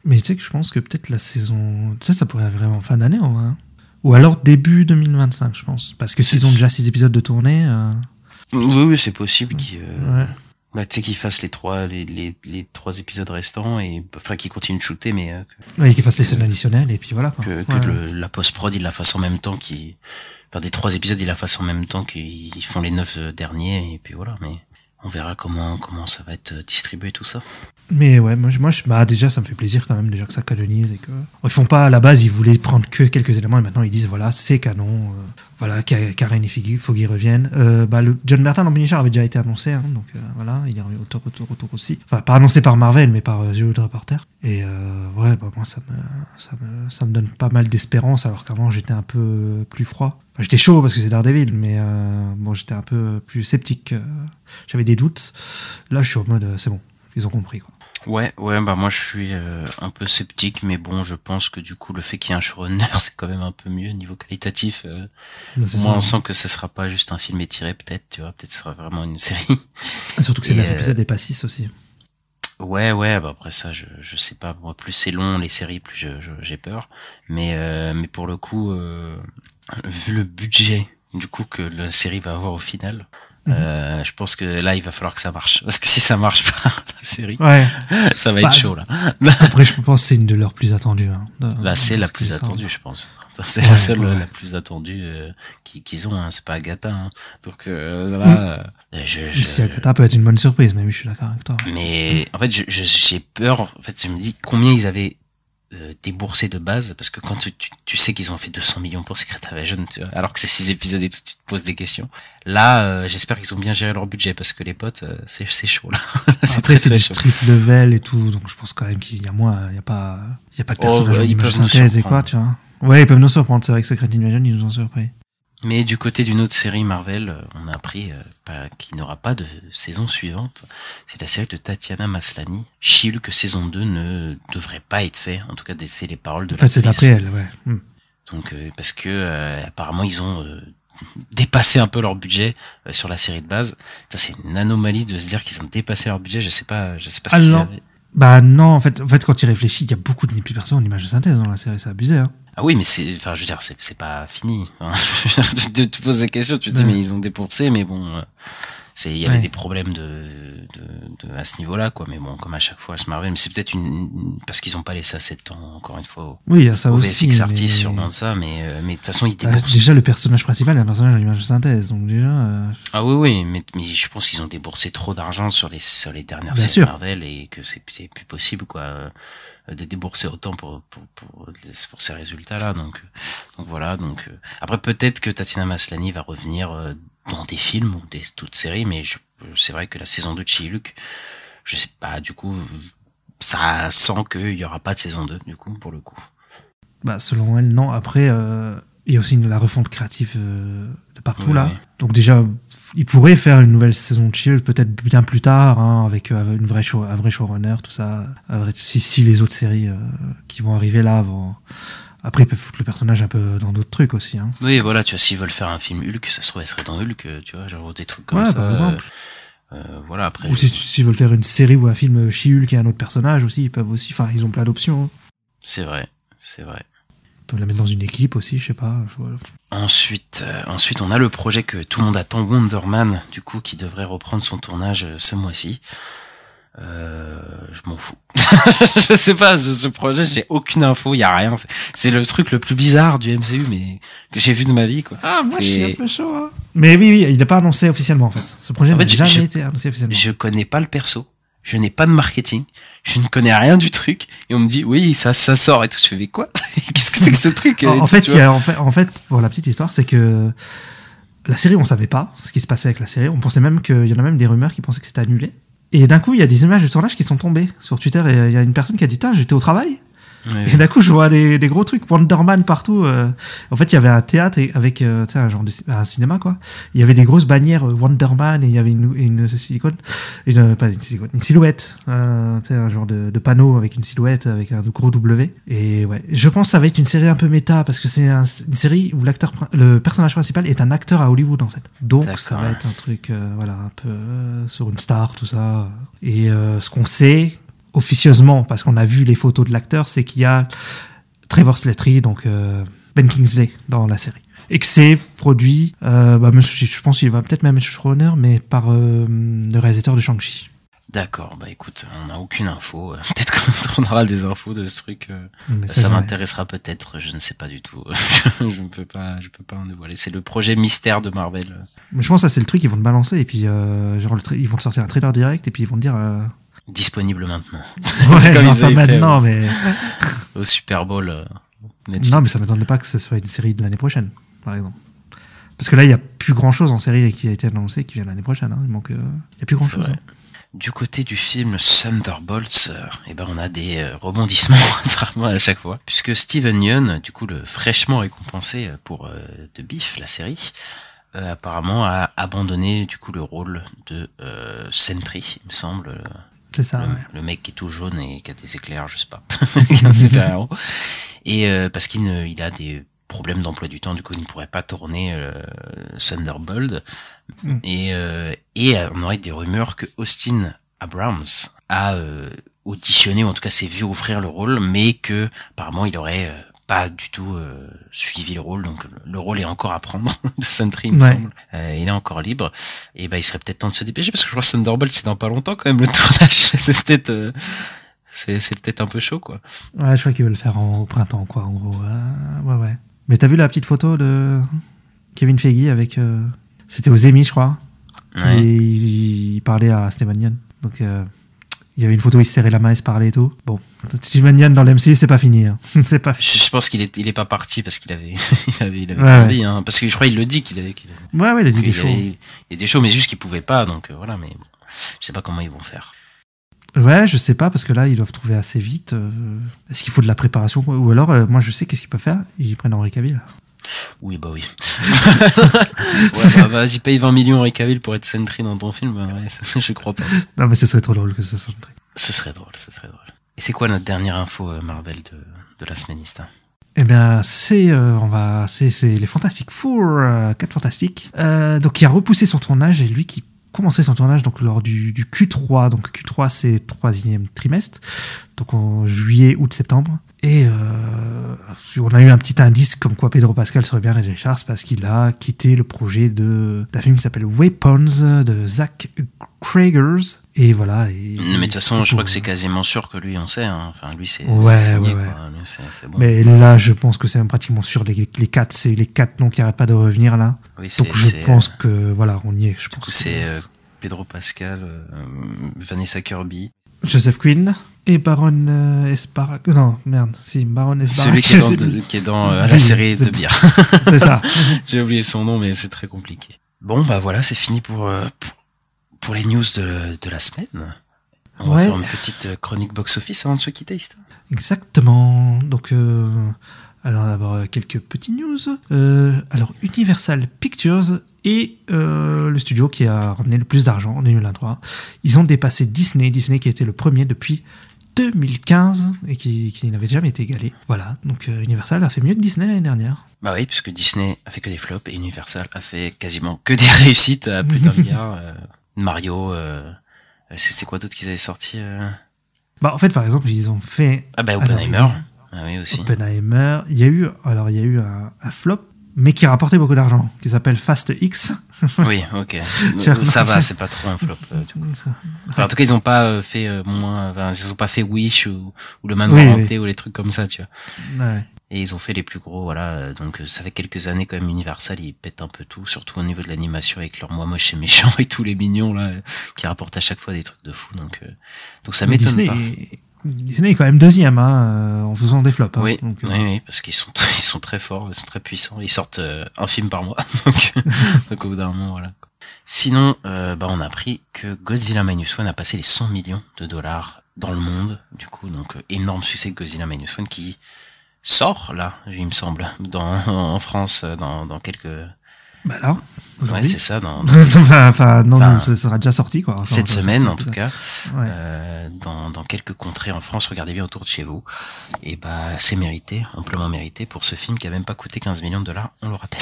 Mais tu sais que je pense que peut-être la saison... Tu sais, ça pourrait être vraiment fin d'année en vrai. Hein. Ou alors début 2025, je pense. Parce que s'ils ont déjà 6 épisodes de tournée... Oui, c'est possible Ouais. tu sais qu'ils fassent les 3 épisodes restants, et enfin qu'ils continuent de shooter, mais Ouais, qu'ils fassent les scènes additionnelles, et puis voilà. Quoi. la post-prod, ils la fassent en même temps des 3 épisodes, ils la fassent en même temps qu'ils font les 9 derniers, et puis voilà, mais on verra comment ça va être distribué tout ça. Mais ouais, moi déjà, ça me fait plaisir quand même, déjà que ça canonise, et que... Ils font pas, à la base, ils voulaient prendre que quelques éléments, et maintenant ils disent, voilà, c'est canon, voilà, Karen et Foggy reviennent. Le John Merton en Punisher avait déjà été annoncé, hein, donc voilà, il est retour aussi. Enfin, pas annoncé par Marvel, mais par The Hollywood Reporter. Et moi, ça me donne pas mal d'espérance, alors qu'avant, j'étais un peu plus froid. Enfin, j'étais chaud parce que c'est Daredevil, mais j'étais un peu plus sceptique. J'avais des doutes. Là, je suis en mode, c'est bon, ils ont compris, quoi. Ouais, moi je suis un peu sceptique, mais bon, je pense que du coup le fait qu'il y ait un showrunner, c'est quand même un peu mieux niveau qualitatif. Moi, on sent que ça sera pas juste un film étiré, peut-être, tu vois, peut-être ce sera vraiment une série. Et surtout que c'est 9 épisodes et pas 6 aussi. Ouais, après ça, je sais pas, moi, plus c'est long les séries, plus j'ai peur. Mais pour le coup, vu le budget du coup que la série va avoir au final. Je pense que là il va falloir que ça marche, parce que si ça marche pas la série, ça va être chaud là. Après je pense que c'est une de leurs plus attendues. Hein, c'est la plus attendue, je pense. C'est la seule la plus attendue qu'ils ont. Hein. C'est pas Agatha. Hein. Donc là, si Agatha peut être une bonne surprise, mais oui, je suis d'accord avec toi. Mais en fait, j'ai peur. En fait, je me dis combien ils avaient déboursé de base, parce que quand tu sais qu'ils ont fait 200 millions pour Secret Invasion, tu vois, alors que c'est 6 épisodes et tout, tu te poses des questions. Là, j'espère qu'ils ont bien géré leur budget, parce que les potes, c'est chaud là. Après, c'est du street level et tout, donc je pense quand même qu'il y a moins, il y a pas de personnages d'image synthèse et quoi, tu vois. Ouais, ils peuvent nous surprendre, c'est vrai que Secret Invasion, ils nous ont surpris. Mais du côté d'une autre série Marvel, on a appris qu'il n'y aura pas de saison suivante. C'est la série de Tatiana Maslany. She-Hulk saison 2 ne devrait pas être fait. En tout cas, c'est les paroles de l'actrice. En fait, c'est d'après elle, ouais. Donc, parce que apparemment, ils ont dépassé un peu leur budget sur la série de base. Enfin, c'est une anomalie de se dire qu'ils ont dépassé leur budget. Je sais pas ce qu'ils avaient. Bah non, en fait, quand tu réfléchis, il y a beaucoup de multiversions en images de synthèse dans la série, c'est abusé, hein. Ah oui, mais c'est pas fini. Tu te poses des questions, tu te dis, mais ils ont dépensé, mais bon, il y avait des problèmes à ce niveau-là, quoi. Mais bon, comme à chaque fois, à Marvel, mais c'est peut-être parce qu'ils ont pas laissé assez de temps, encore une fois. Oui, il y a ça aussi. VFX artistes, sûrement ça, mais de toute façon, ils déboursent. Déjà, le personnage principal est un personnage en image de synthèse, donc déjà. Ah oui, mais je pense qu'ils ont déboursé trop d'argent sur les dernières séries Marvel, et que c'est plus possible, quoi, de débourser autant pour ces résultats-là. Donc voilà. Après, peut-être que Tatiana Maslany va revenir dans des films ou toutes séries, mais c'est vrai que la saison 2 de She-Hulk, je sais pas, du coup, ça sent qu'il y aura pas de saison 2, du coup, pour le coup. Bah, selon elle, non. Après, il y a aussi la refonte créative de partout, là. Donc déjà, ils pourraient faire une nouvelle saison de She-Hulk, peut-être bien plus tard, hein, avec un vrai showrunner, tout ça. Si les autres séries qui vont arriver là Après, ils peuvent foutre le personnage un peu dans d'autres trucs aussi. Hein. Oui, voilà, tu vois, s'ils veulent faire un film Hulk, ça se trouve, elle serait dans Hulk, tu vois, genre des trucs comme Ouais, ça. par exemple. Voilà, après. Ou s'ils veulent faire une série ou un film She-Hulk et un autre personnage aussi, ils peuvent aussi. Enfin, ils ont plein d'options. Hein. C'est vrai, c'est vrai. Ils peuvent la mettre dans une équipe aussi, je sais pas. Voilà. Ensuite, on a le projet que tout le monde attend, Wonder Man, du coup, qui devrait reprendre son tournage ce mois-ci. Je m'en fous. Je sais pas, ce projet, j'ai aucune info, y a rien. C'est le truc le plus bizarre du MCU, mais que j'ai vu de ma vie, quoi. Ah, moi, je suis un peu chaud. Hein. Mais oui, il n'est pas annoncé officiellement, en fait. Ce projet n'a jamais été annoncé officiellement. Je connais pas le perso. Je n'ai pas de marketing. Je ne connais rien du truc. Et on me dit, oui, ça sort et tout. Je fais, mais quoi? Qu'est-ce que c'est que ce truc? En fait, pour la petite histoire, c'est que la série, on savait pas ce qui se passait avec la série. On pensait même qu'il y en a même des rumeurs qui pensaient que c'était annulé. Et d'un coup, il y a des images de tournage qui sont tombées sur Twitter et il y a une personne qui a dit « J'étais au travail ». Et d'un coup, je vois des gros trucs, Wonder Man partout. En fait, il y avait un théâtre avec un genre de un cinéma, quoi. Il y avait des grosses bannières Wonder Man et il y avait une silhouette, un genre de panneau avec une silhouette avec un gros W. Et ouais, je pense que ça va être une série un peu méta parce que c'est une série où le personnage principal est un acteur à Hollywood, en fait. Donc, ça va être un truc, voilà, un peu sur une star, tout ça. Et ce qu'on sait officieusement, parce qu'on a vu les photos de l'acteur, c'est qu'il y a Trevor Slattery, donc Ben Kingsley dans la série. Et que c'est produit, je pense qu'il va peut-être même être showrunner, mais par le réalisateur de Shang-Chi. D'accord, bah écoute, on n'a aucune info. Peut-être qu'on aura des infos de ce truc. Ça m'intéressera peut-être, je ne sais pas du tout. je peux pas en dévoiler. C'est le projet mystère de Marvel. Mais je pense que ça, c'est le truc qu'ils vont te balancer, et puis ils vont te sortir un trailer direct, et puis ils vont te dire... Disponible maintenant. Ouais, comme non, pas maintenant, mais... Au Super Bowl. Non, mais ça ne m'étonnerait pas que ce soit une série de l'année prochaine, par exemple. Parce que là, il n'y a plus grand-chose en série qui a été annoncé qui vient l'année prochaine. Hein. Il n'y a plus grand-chose. Hein. Du côté du film Thunderbolts, on a des rebondissements apparemment à chaque fois. Puisque Steven Yeun, du coup, le fraîchement récompensé pour The Beef, la série, apparemment a abandonné du coup le rôle de Sentry, il me semble. C'est ça, le mec qui est tout jaune et qui a des éclairs, je sais pas, un super-héros. Et parce qu'il a des problèmes d'emploi du temps, du coup il ne pourrait pas tourner Thunderbolt. Et on aurait des rumeurs que Austin Abrams a auditionné, ou en tout cas s'est vu offrir le rôle, mais que apparemment il aurait pas du tout suivi le rôle, donc le rôle est encore à prendre de Sentry, il me semble. Il est encore libre, et il serait peut-être temps de se dépêcher, parce que je crois que Thunderbolt c'est dans pas longtemps quand même le tournage. C'est peut-être un peu chaud, quoi. Ouais, je crois qu'il veut le faire au printemps, quoi, en gros. Ouais. Mais t'as vu la petite photo de Kevin Feige avec... C'était aux Emmy, je crois. Ouais. Et il parlait à Steven Yeun. Donc... il y avait une photo où il se serrait la main et se parlait et tout. Bon, Steven Yeun dans l'MCU, c'est pas fini. Hein. C'est pas fini. Je pense qu'il est pas parti parce qu'il avait envie. Hein. Parce que je crois qu'il le dit qu'il avait. Ouais, il a dit qu'il était chaud. Il était chaud, mais juste qu'il pouvait pas. Donc voilà, mais bon, je sais pas comment ils vont faire. Ouais, je sais pas, parce que là, ils doivent trouver assez vite. Est-ce qu'il faut de la préparation, quoi? Ou alors, moi, je sais qu'est-ce qu'ils peuvent faire. Ils prennent Henry Cavill. Oui, bah oui. Vas-y, paye 20 millions Henry Cavill pour être Sentry dans ton film. Je crois pas. Non, mais ce serait trop drôle que ce soit Sentry. Ce serait drôle. Et c'est quoi notre dernière info Marvel de la semaine, Ista? Eh bien, c'est les Fantastic Four, 4 Fantastiques. Donc, qui a repoussé son tournage, et lui qui commençait son tournage donc lors du Q3. Donc Q3, c'est 3e trimestre, donc en juillet, août, septembre. Et on a eu un petit indice comme quoi Pedro Pascal serait bien Ray Charles, parce qu'il a quitté le projet d'un film qui s'appelle Weapons de Zach Kragers. Et voilà. Mais de toute façon, je crois que c'est quasiment sûr que lui, on sait. Hein. Enfin, lui, c'est signé, ouais. Quoi. Lui, c'est bon. Mais là, je pense que c'est pratiquement sûr. Les 4, c'est les 4 noms qui n'arrêtent pas de revenir là. Oui, donc je pense que voilà, on y est. Du coup, c'est Pedro Pascal, Vanessa Kirby, Joseph Quinn et Baron Espargaro. Non, merde, si, Baron Espargaro. Celui qui est dans la série de bière. C'est ça. J'ai oublié son nom, mais c'est très compliqué. Bon, bah voilà, c'est fini pour les news de la semaine. On va faire une petite chronique box-office avant de se quitter, Ista. Exactement. Donc, alors d'abord, quelques petites news. Alors, Universal Pictures est le studio qui a ramené le plus d'argent en 2023. Ils ont dépassé Disney qui a été le premier depuis 2015 et qui n'avait jamais été égalé. Voilà, donc Universal a fait mieux que Disney l'année dernière. Bah oui, puisque Disney a fait que des flops et Universal a fait quasiment que des réussites à plus d'1 milliard. Mario, c'est quoi d'autre qu'ils avaient sorti Bah en fait, par exemple, ils ont fait... Ah bah Oppenheimer. Ah oui, aussi. Oppenheimer. Il y a eu un flop, mais qui a rapporté beaucoup d'argent, qui s'appelle Fast X. Oui, ok. Ça va, c'est pas trop un flop. Du coup. Enfin, en tout cas, ils ont pas fait ils ont pas fait Wish ou le Manoir hanté ou les trucs comme ça, tu vois. Ouais. Et ils ont fait les plus gros, voilà. Donc ça fait quelques années quand même, Universal, ils pètent un peu tout, surtout au niveau de l'animation avec leur moi moche et méchant et tous les mignons là, qui rapportent à chaque fois des trucs de fou. Donc ça m'étonne pas. Disney est quand même deuxième en faisant des flops. Hein, oui, donc, oui, parce qu'ils sont très forts, ils sont très puissants. Ils sortent un film par mois, donc au bout d'un moment, voilà. Sinon, on a appris que Godzilla Minus One a passé les 100 millions de dollars dans le monde. Du coup, donc énorme succès de Godzilla Minus One qui sort là, il me semble, en France dans quelques. Bah là, ouais, c'est ça. Non, ça sera déjà sorti quoi. Cette semaine, en tout cas, ouais. Dans quelques contrées en France, regardez bien autour de chez vous. Et bah, c'est mérité, amplement mérité pour ce film qui a même pas coûté 15 millions de dollars, on le rappelle.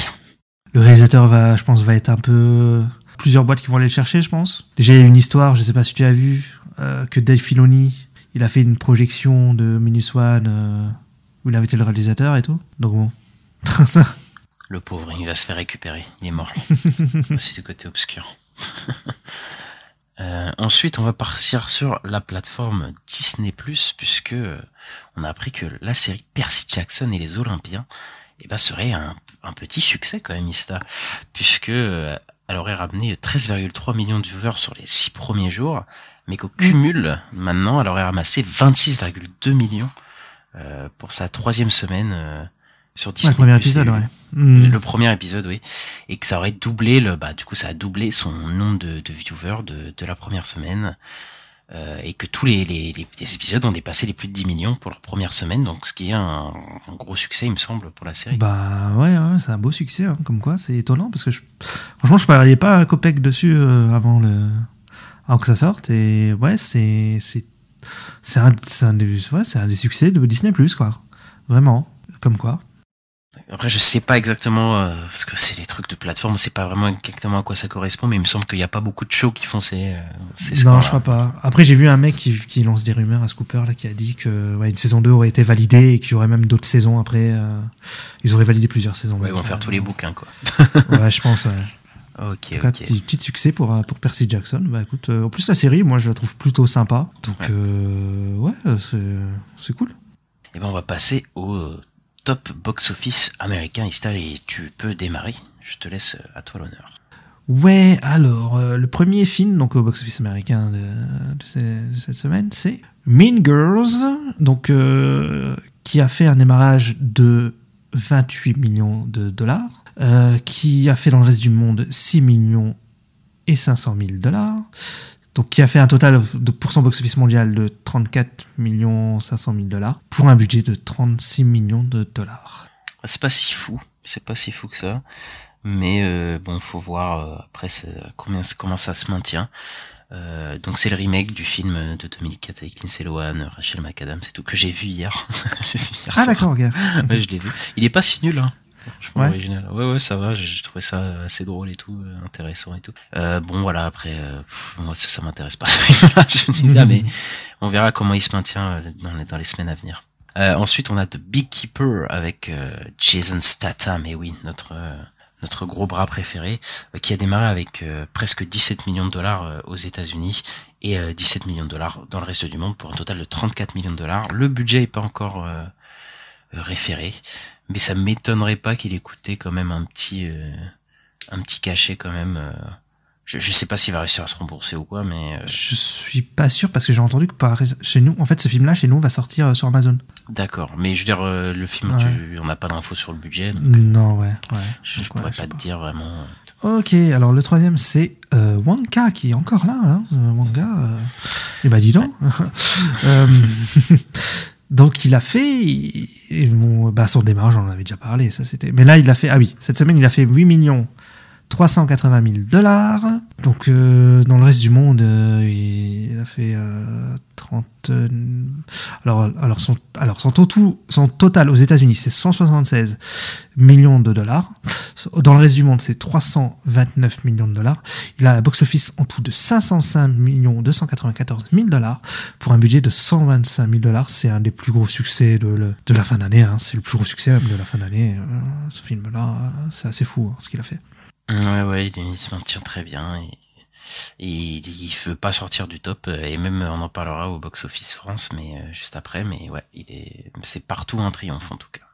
Le réalisateur va être un peu plusieurs boîtes qui vont aller le chercher, je pense. Déjà, il y a une histoire, je sais pas si tu as vu, que Dave Filoni, il a fait une projection de Minus One où il avait été le réalisateur et tout. Donc bon. Le pauvre, il va se faire récupérer. Il est mort. C'est du côté obscur. Ensuite, on va partir sur la plateforme Disney+, puisque on a appris que la série Percy Jackson et les Olympiens serait un petit succès quand même, Ista, puisque elle aurait ramené 13,3 millions de viewers sur les 6 premiers jours, mais qu'au cumul, maintenant, elle aurait ramassé 26,2 millions pour sa 3e semaine sur Disney+. Le premier épisode, ouais. Le premier épisode, oui. Et que ça aurait doublé du coup, ça a doublé son nombre de viewers de la première semaine. Et que tous les épisodes ont dépassé les plus de 10 millions pour leur première semaine. Donc, ce qui est un gros succès, il me semble, pour la série. Bah, ouais, c'est un beau succès, hein, comme quoi, c'est étonnant, parce que franchement, je pariais pas un copec dessus avant que ça sorte. Et ouais, c'est un des succès de Disney+, quoi. Vraiment, comme quoi. Après, je sais pas exactement, parce que c'est les trucs de plateforme, c'est pas vraiment exactement à quoi ça correspond, mais il me semble qu'il y a pas beaucoup de shows qui font ces non, je crois pas. Après, j'ai vu un mec qui lance des rumeurs à Scooper, là, qui a dit que une saison 2 aurait été validée et qu'il y aurait même d'autres saisons après. Ils auraient validé plusieurs saisons. Ouais, ils vont faire tous les bouquins, quoi. Ouais, je pense, ouais. Ok, en tout cas, petit succès pour Percy Jackson. Bah écoute, en plus la série, moi je la trouve plutôt sympa. Donc c'est cool. Et ben on va passer au top box-office américain, Ista, et tu peux démarrer. Je te laisse à toi l'honneur. Ouais, alors, le premier film donc au box-office américain de cette semaine, c'est Mean Girls, donc, qui a fait un démarrage de 28 millions de dollars, qui a fait dans le reste du monde 6 millions et 500 000 dollars, donc qui a fait un total pour son box-office mondial de 34 500 000 dollars, pour un budget de 36 millions de dollars. C'est pas si fou que ça, mais bon, faut voir après comment ça se maintient. Donc c'est le remake du film de 2004 avec Lindsay Lohan, Rachel McAdams, c'est tout, que j'ai vu hier. Ah d'accord, ok. Ouais, je l'ai vu. Il est pas si nul, hein. Franchement, ouais. Original. Ouais, ça va, j'ai trouvé ça assez drôle et tout, intéressant et tout. Bon, voilà, après, moi, ça m'intéresse pas, ce film-là, je dis ça, mais on verra comment il se maintient dans les semaines à venir. Ensuite, on a The Big Keeper avec Jason Statham, et oui, notre gros bras préféré, qui a démarré avec presque 17 millions de dollars aux États-Unis et 17 millions de dollars dans le reste du monde, pour un total de 34 millions de dollars. Le budget est pas encore référé, mais ça m'étonnerait pas qu'il ait coûté quand même un petit cachet quand même. Je sais pas s'il va réussir à se rembourser ou quoi, mais je suis pas sûr, parce que j'ai entendu que chez nous, en fait, ce film-là, chez nous, va sortir sur Amazon. D'accord, mais je veux dire, le film, on n'a pas d'infos sur le budget. Donc, non, ouais. Je pourrais pas te dire vraiment. Ok, alors le troisième, c'est Wonka, qui est encore là, hein, Wonka. Eh ben, dis donc. Donc il a fait son démarrage, on en avait déjà parlé, ça c'était. Mais là il a fait, cette semaine il a fait 8 380 000 dollars Donc dans le reste du monde, il a fait 30. Alors son total aux États-Unis, c'est 176 millions de dollars. Dans le reste du monde, c'est 329 millions de dollars. Il a un box-office en tout de 505 294 000 dollars pour un budget de 125 000 dollars. C'est un des plus gros succès de la fin d'année. Hein. C'est le plus gros succès même de la fin d'année. Ce film-là, c'est assez fou ce qu'il a fait. Ouais, il se maintient très bien et il veut pas sortir du top et même on en parlera au Box Office France mais juste après, mais ouais, c'est partout un triomphe en tout cas.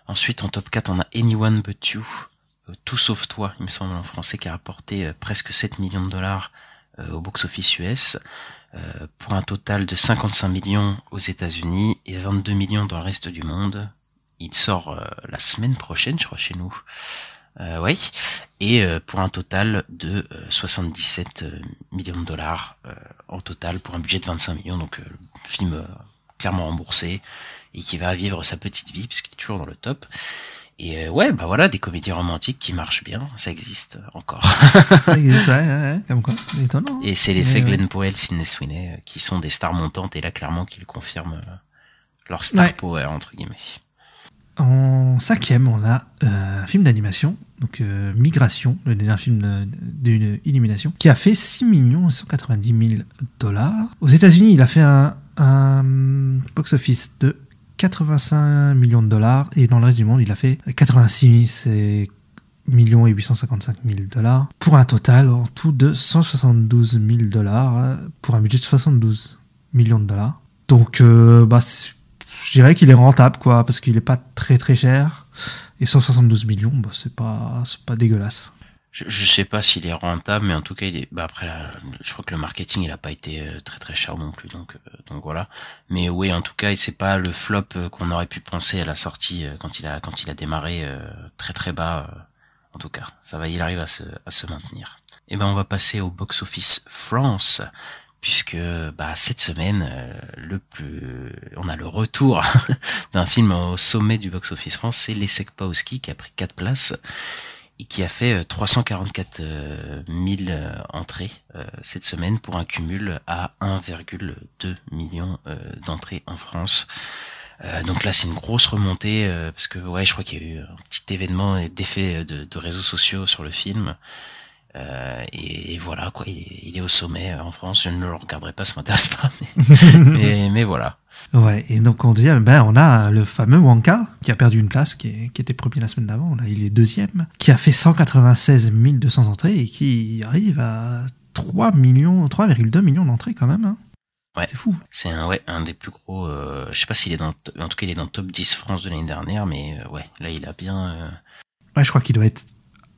Ensuite en top 4 on a Anyone But You, Tout Sauf Toi il me semble en français, qui a rapporté presque 7 millions de dollars au Box Office US pour un total de 55 millions aux États-Unis et 22 millions dans le reste du monde. Il sort la semaine prochaine je crois chez nous. Oui, et pour un total de 77 millions de dollars en total pour un budget de 25 millions, donc film clairement remboursé et qui va vivre sa petite vie puisqu'il est toujours dans le top. Et ouais, bah voilà, des comédies romantiques qui marchent bien, ça existe encore. Comme quoi, étonnant. Et c'est l'effet Glenn Powell, Sydney Sweeney qui sont des stars montantes et là clairement qu'ils confirment leur star power entre guillemets. En 5e, on a un film d'animation, donc Migration, le dernier film d'une Illumination, qui a fait 6 190 000 dollars. Aux États-Unis, il a fait un box-office de 85 millions de dollars, et dans le reste du monde, il a fait 86 millions et 855 000 dollars, pour un total en tout de 172 000 dollars, pour un budget de 72 millions de dollars. Donc, je dirais qu'il est rentable, quoi, parce qu'il est pas très très cher. Et 172 millions, c'est pas dégueulasse. Je sais pas s'il est rentable, mais en tout cas, il est. Après, je crois que le marketing, il a pas été très très cher non plus, donc voilà. Mais oui, en tout cas, c'est pas le flop qu'on aurait pu penser à la sortie quand il a démarré très très bas. En tout cas, il arrive à se maintenir. Et on va passer au Box Office France. Puisque cette semaine, on a le retour d'un film au sommet du box-office France, c'est Les Sekpowski qui a pris 4 places et qui a fait 344 000 entrées cette semaine pour un cumul à 1,2 million d'entrées en France. Donc là c'est une grosse remontée parce que je crois qu'il y a eu un petit événement d'effet de réseaux sociaux sur le film. Et voilà quoi, il est au sommet en France. Je ne le regarderai pas, ça m'intéresse pas, mais voilà. Ouais, et donc on a le fameux Wonka qui a perdu une place, qui était premier la semaine d'avant. Là, il est deuxième, qui a fait 196 200 entrées et qui arrive à 3,2 millions d'entrées quand même. Hein. Ouais, c'est fou. C'est un des plus gros. Je sais pas s'il est en tout cas il est dans le top 10 France de l'année dernière, mais là il a bien. Ouais, je crois qu'il doit être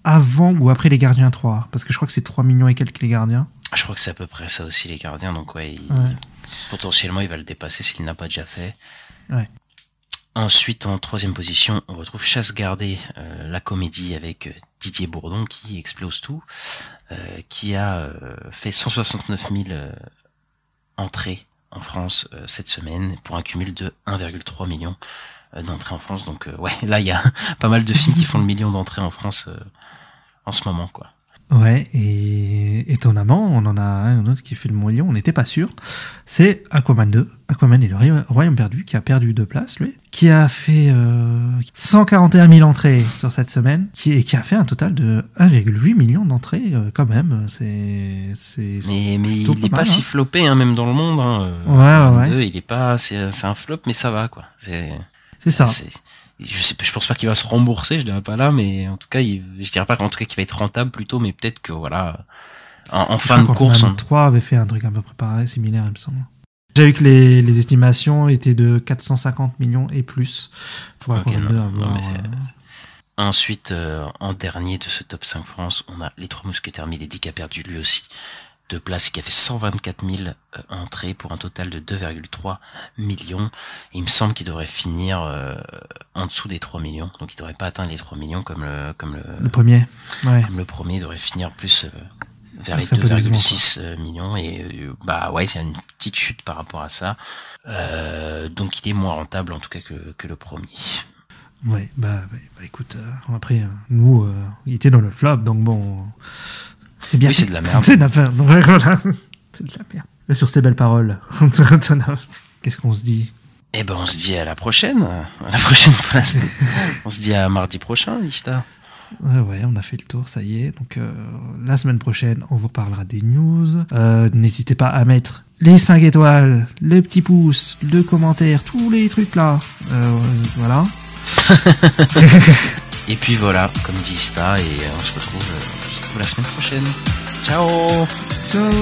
avant ou après Les Gardiens 3, parce que je crois que c'est 3 millions et quelques Les Gardiens. Je crois que c'est à peu près ça aussi Les Gardiens, donc potentiellement il va le dépasser s'il n'a pas déjà fait. Ouais. Ensuite en 3e position on retrouve Chasse gardée, la comédie avec Didier Bourdon qui explose tout, qui a fait 169 000 entrées en France cette semaine pour un cumul de 1,3 million d'entrées en France. Donc là il y a pas mal de films qui font le million d'entrées en France en ce moment quoi. Ouais, et étonnamment, on en a un autre qui fait le million, on n'était pas sûr. C'est Aquaman 2, Aquaman et le Royaume perdu, qui a perdu 2 places, lui, qui a fait 141 000 entrées sur cette semaine, qui a fait un total de 1,8 million d'entrées quand même. Mais il n'est pas si floppé, hein, même dans le monde. Hein. Ouais. 2, il est pas, c'est un flop, mais ça va quoi. C'est ça. Je pense pas qu'il va se rembourser, je dirais pas là, mais en tout cas, je dirais pas qu'en tout cas qu'il va être rentable plutôt, mais peut-être que voilà, en fin de course. 3 avait fait un truc à peu près pareil, similaire, il me semble. J'ai vu que les estimations étaient de 450 millions et plus pour Ensuite, en dernier de ce top 5 France, on a Les Trois Mousquetaires, Milady qui a perdu lui aussi 2 places et qui a fait 124 000 entrées pour un total de 2,3 millions. Et il me semble qu'il devrait finir en dessous des 3 millions. Donc il devrait pas atteindre les 3 millions comme le premier. Ouais. Comme le premier, il devrait finir plus vers les 2,6 millions. Et il fait une petite chute par rapport à ça. Donc il est moins rentable en tout cas que le premier. Ouais, écoute, après, nous, il était dans le flop, donc bon... C'est bien. Oui, c'est de la merde. C'est de la merde. Voilà. C'est de la merde. Et sur ces belles paroles, qu'est-ce qu'on se dit? Eh ben, on se dit à la prochaine. À la prochaine fois. On se dit à mardi prochain, Lista. Ouais, on a fait le tour, ça y est. Donc, la semaine prochaine, on vous parlera des news. N'hésitez pas à mettre les 5 étoiles, le petit pouce, le commentaire, tous les trucs là. Voilà. Et puis voilà, comme dit Ista, et on se retrouve la semaine prochaine. Ciao. Ciao.